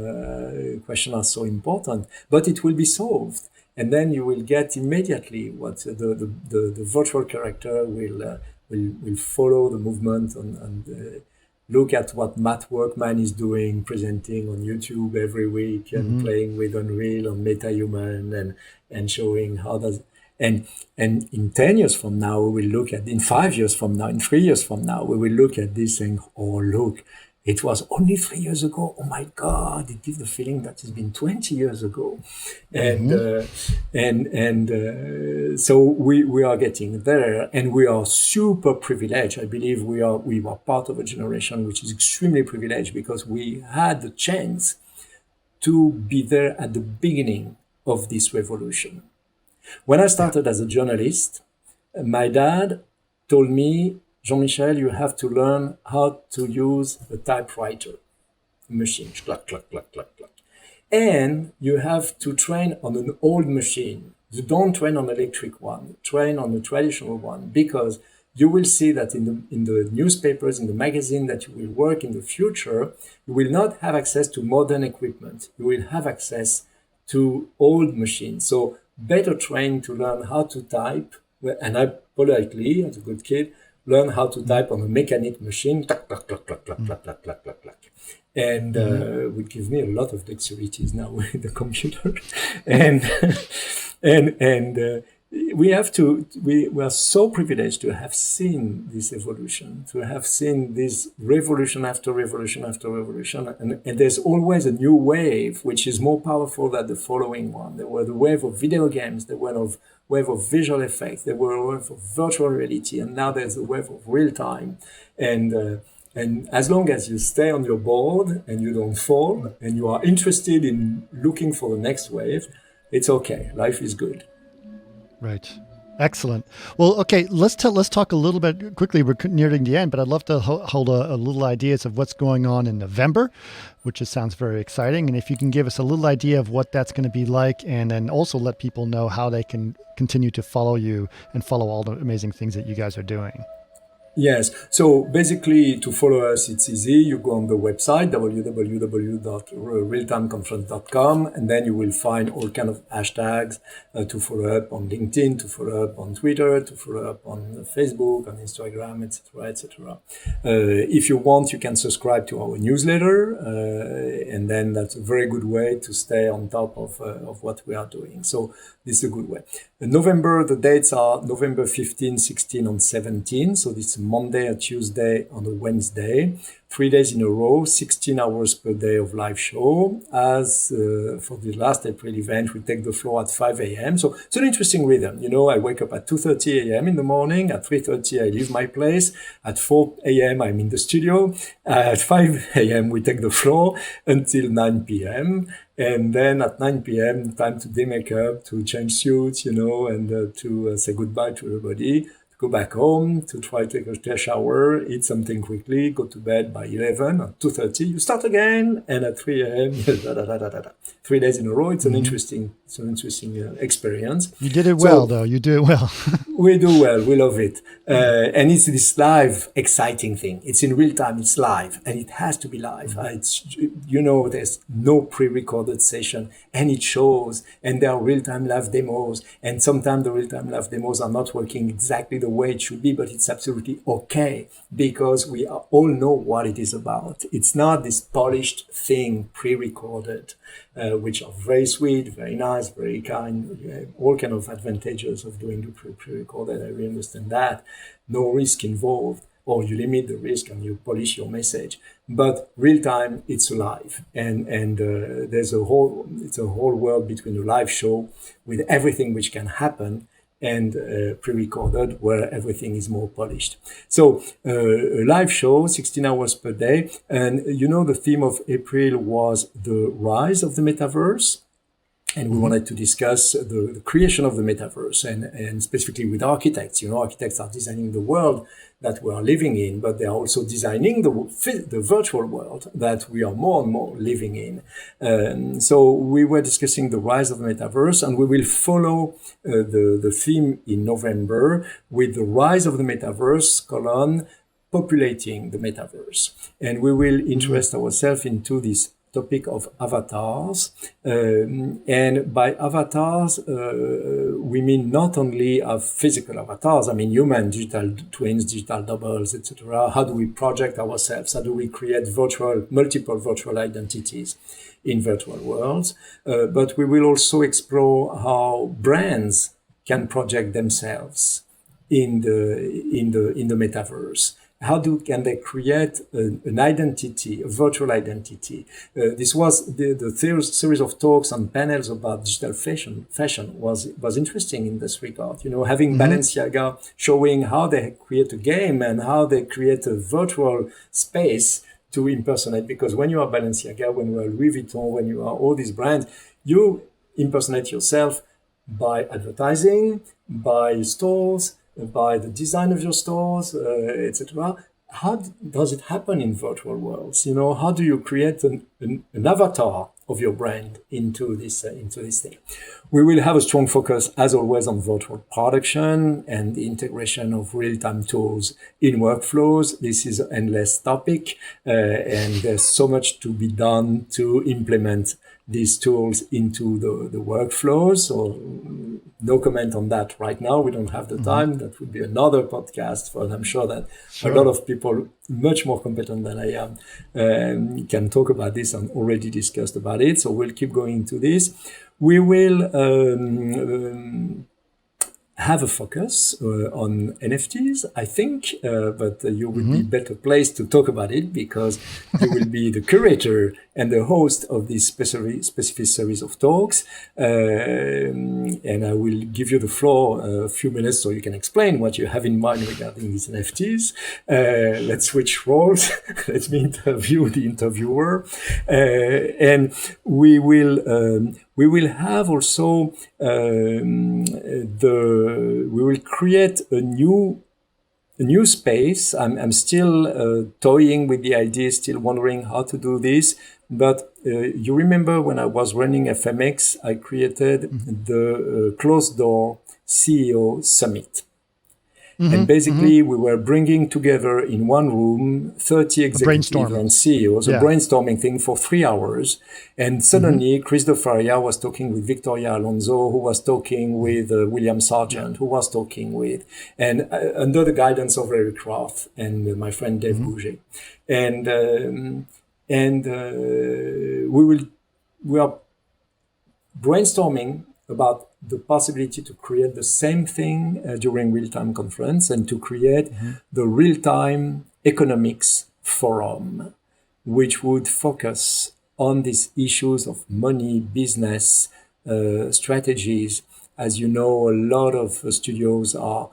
questions are so important. But it will be solved, and then you will get immediately what the virtual character will follow the movement and look at what Matt Workman is doing, presenting on YouTube every week and playing with Unreal on MetaHuman and showing how does. And in 10 years from now, we will look at, in 5 years from now, in 3 years from now, we will look at this saying, oh, look, it was only 3 years ago. Oh my God, it gives the feeling that it's been 20 years ago. So we are getting there, and we are super privileged. I believe we are part of a generation which is extremely privileged because we had the chance to be there at the beginning of this revolution. When I started as a journalist, my dad told me, Jean-Michel, you have to learn how to use a typewriter machine, clack, clack, clack, clack, clack. And you have to train on an old machine. You don't train on an electric one, train on a traditional one, because you will see that in the newspapers, in the magazine that you will work in the future, you will not have access to modern equipment. You will have access to old machines. So better trained to learn how to type. And I politely, as a good kid, learn how to type on a mechanic machine, clack, clack, clack, clack, clack, clack, clack, clack, clack, clack. And would give me a lot of dexterities now with the computer. We are so privileged to have seen this evolution, to have seen this revolution after revolution after revolution. And there's always a new wave, which is more powerful than the following one. There were the wave of video games, there were a wave of visual effects, there were a wave of virtual reality, and now there's a wave of real time. And as long as you stay on your board and you don't fall, and you are interested in looking for the next wave, it's okay. Life is good. Right. Excellent. Well, okay, let's talk a little bit quickly. We're nearing the end, but I'd love to hold a little ideas of what's going on in November, which sounds very exciting. And if you can give us a little idea of what that's going to be like, and then also let people know how they can continue to follow you and follow all the amazing things that you guys are doing. Yes. So basically, to follow us, it's easy. You go on the website, www.realtimeconference.com, and then you will find all kind of hashtags to follow up on LinkedIn, to follow up on Twitter, to follow up on Facebook, on Instagram, etc., etc. If you want, you can subscribe to our newsletter, and then that's a very good way to stay on top of what we are doing. So this is a good way. In November, the dates are November 15, 16, and 17. So this is Monday, a Tuesday, and a Wednesday. 3 days in a row, 16 hours per day of live show. As for the last April event, we take the floor at 5 a.m. So it's an interesting rhythm. You know, I wake up at 2:30 a.m. in the morning. At 3:30, I leave my place. At 4 a.m., I'm in the studio. At 5 a.m., we take the floor until 9 p.m. And then at 9 p.m., time to demake up, to change suits, you know, and to say goodbye to everybody. Go back home, to try to take a shower, eat something quickly, go to bed by 11, at 2:30, you start again, and at 3 a.m., 3 days in a row. It's an interesting experience. You did it well, though. You do it well. We do well. We love it. And it's this live, exciting thing. It's in real time. It's live, and it has to be live. There's no pre-recorded session, and it shows, and there are real-time live demos, and sometimes the real-time live demos are not working exactly the way it should be, but it's absolutely okay, because we all know what it is about. It's not this polished thing, pre-recorded, which are very sweet, very nice, very kind, all kind of advantages of doing the pre-recorded. I really understand that. No risk involved. or you limit the risk and you polish your message. But real time, it's alive, and there's a whole world between a live show with everything which can happen and pre-recorded where everything is more polished. So a live show, 16 hours per day, and the theme of April was the rise of the metaverse. And we wanted to discuss the creation of the metaverse and specifically with architects. Architects are designing the world that we are living in, but they are also designing the virtual world that we are more and more living in. So we were discussing the rise of the metaverse, and we will follow the theme in November with the rise of the metaverse, populating the metaverse. And we will interest ourselves into this topic of avatars, and by avatars we mean not only of physical avatars, I mean human digital twins, digital doubles, etc. How do we project ourselves? How do we create multiple virtual identities in virtual worlds? But we will also explore how brands can project themselves in the metaverse. How can they create an identity, a virtual identity? This was the series of talks and panels about digital fashion was interesting in this regard. Having Balenciaga showing how they create a game and how they create a virtual space to impersonate. Because when you are Balenciaga, when you are Louis Vuitton, when you are all these brands, you impersonate yourself by advertising, by stores, by the design of your stores, etc. How does it happen in virtual worlds? How do you create an avatar of your brand into this thing? We will have a strong focus, as always, on virtual production and the integration of real-time tools in workflows. This is an endless topic, and there's so much to be done to implement these tools into the workflows. So no comment on that right now. We don't have the time. That would be another podcast, but I'm sure that a lot of people much more competent than I am can talk about this and already discussed about it. So we'll keep going into this. We will have a focus on NFTs, I think, but you will be better placed to talk about it because you will be the curator and the host of this specific series of talks. And I will give you the floor a few minutes so you can explain what you have in mind regarding these NFTs. Let's switch roles. Let me interview the interviewer. And we will have also we will create a new space. I'm still toying with the idea, still wondering how to do this. But you remember when I was running FMX, I created the closed door CEO Summit. And basically, we were bringing together in one room 30 executives and CEOs, a brainstorming thing for 3 hours. And suddenly, Chris Faria was talking with Victoria Alonso, who was talking with William Sargent, who was talking with, and under the guidance of Eric Roth and my friend Dave Bouget. And we are brainstorming about the possibility to create the same thing during real-time conference and to create the real-time economics forum, which would focus on these issues of money, business, strategies. As you know, a lot of studios are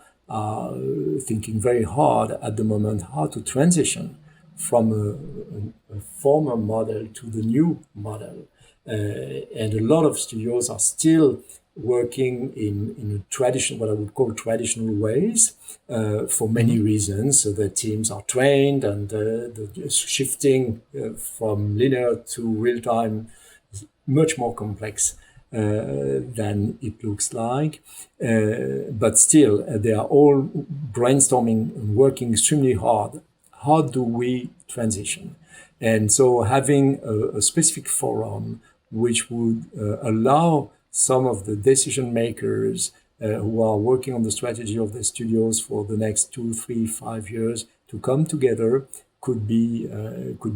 thinking very hard at the moment how to transition from a former model to the new model. And a lot of studios are still working in traditional, what I would call traditional ways, for many reasons. So the teams are trained, and the shifting from linear to real time is much more complex than it looks like. But still, they are all brainstorming and working extremely hard. How do we transition? And so having a specific forum which would allow some of the decision makers who are working on the strategy of the studios for the next 2, 3, 5 years to come together could be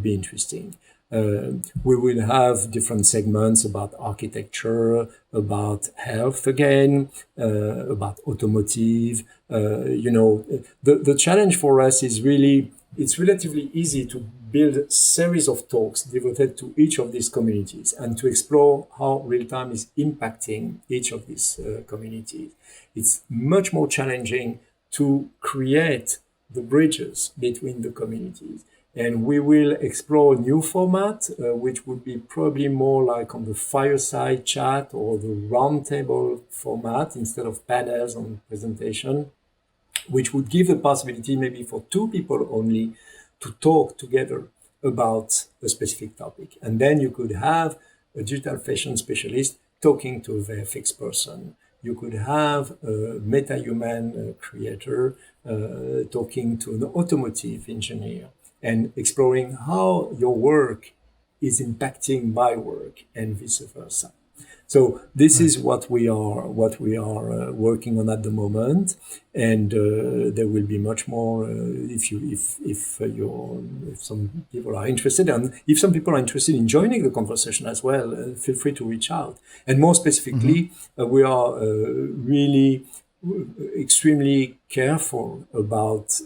interesting. We will have different segments about architecture, about health again, about automotive. The challenge for us is really, it's relatively easy to build a series of talks devoted to each of these communities and to explore how real-time is impacting each of these communities. It's much more challenging to create the bridges between the communities. And we will explore a new format, which would be probably more like on the fireside chat or the roundtable format instead of panels on presentation, which would give the possibility maybe for two people only to talk together about a specific topic. And then you could have a digital fashion specialist talking to a VFX person. You could have a meta-human creator talking to an automotive engineer and exploring how your work is impacting my work and vice versa. So this is what we are working on at the moment, and there will be much more if some people are interested, and if some people are interested in joining the conversation as well, feel free to reach out. And more specifically, we are really extremely careful about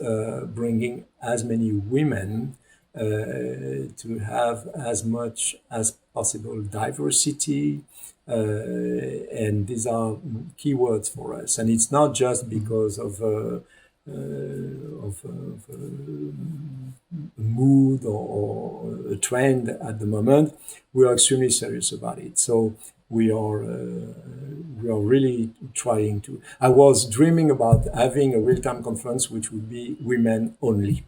bringing as many women to have as much as possible diversity. And these are keywords for us. And it's not just because of a mood or a trend at the moment. We are extremely serious about it. So we are really trying to. I was dreaming about having a real-time conference which would be women only,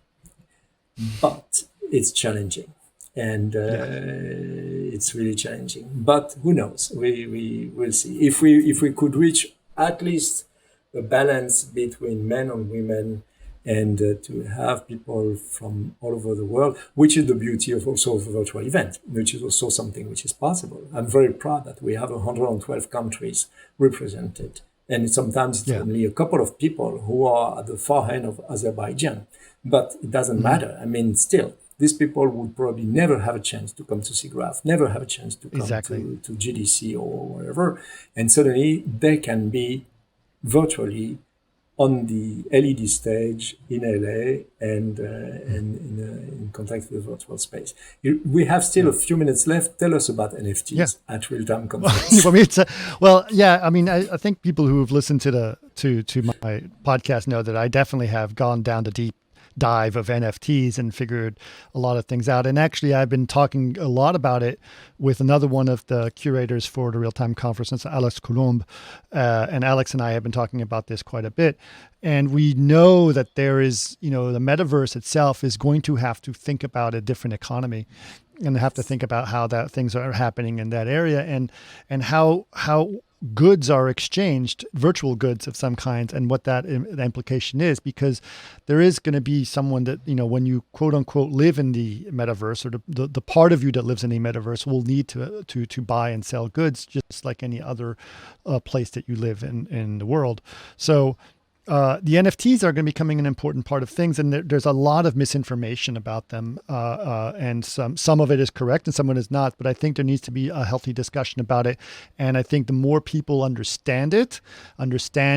but it's challenging, and it's really challenging. But who knows? We will see. If we could reach at least a balance between men and women, and to have people from all over the world, which is the beauty of also of a virtual event, which is also something which is possible. I'm very proud that we have 112 countries represented. And sometimes it's only a couple of people who are at the far end of Azerbaijan. But it doesn't matter. I mean, still, these people would probably never have a chance to come to SIGGRAPH, never have a chance to come to GDC or wherever. And suddenly they can be virtually on the LED stage in LA and in contact with the virtual space. We have still a few minutes left. Tell us about NFTs at RealTime Conference. I think people who have listened to my podcast know that I definitely have gone down the deep dive of NFTs and figured a lot of things out. And actually, I've been talking a lot about it with another one of the curators for the RealTime Conference, Alex Coulombe. And Alex and I have been talking about this quite a bit. And we know that there is, the metaverse itself is going to have to think about a different economy and have to think about how that things are happening in that area and how goods are exchanged, virtual goods of some kinds, and what that implication is, because there is going to be someone that, when you quote unquote live in the metaverse, or the part of you that lives in the metaverse will need to buy and sell goods just like any other place that you live in the world. So the NFTs are going to be becoming an important part of things, and there's a lot of misinformation about them, and some of it is correct and some of it is not. But I think there needs to be a healthy discussion about it, and I think the more people understand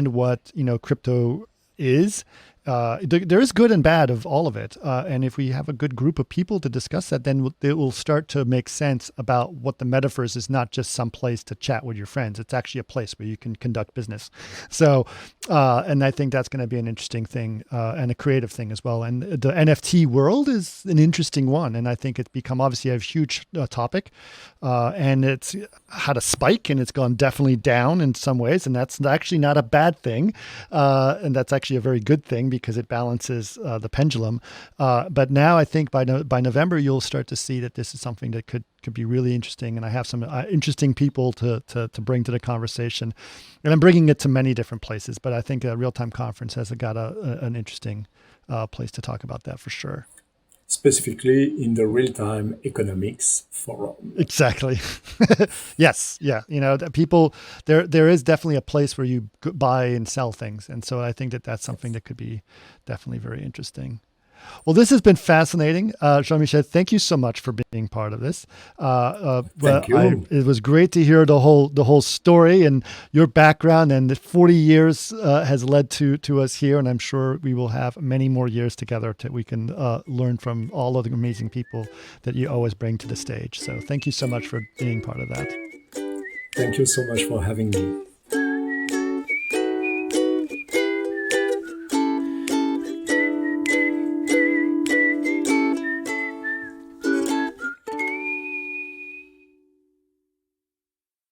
what crypto is. There is good and bad of all of it. And if we have a good group of people to discuss that, then it will start to make sense about what the metaverse is, not just some place to chat with your friends. It's actually a place where you can conduct business. So, and I think that's going to be an interesting thing and a creative thing as well. And the NFT world is an interesting one. And I think it's become obviously a huge topic. And it's had a spike and it's gone definitely down in some ways. And that's actually not a bad thing. And that's actually a very good thing, because it balances the pendulum. But now I think by November, you'll start to see that this is something that could be really interesting. And I have some interesting people to bring to the conversation. And I'm bringing it to many different places. But I think a RealTime Conference has got an interesting place to talk about that for sure. Specifically in the real-time economics forum. Exactly. Yes. Yeah. The people, there is definitely a place where you buy and sell things. And so I think that that's something that could be definitely very interesting. Well, this has been fascinating. Jean-Michel, thank you so much for being part of this. Thank you. It was great to hear the whole story and your background, and the 40 years has led to us here. And I'm sure we will have many more years together that we can learn from all of the amazing people that you always bring to the stage. So thank you so much for being part of that. Thank you so much for having me.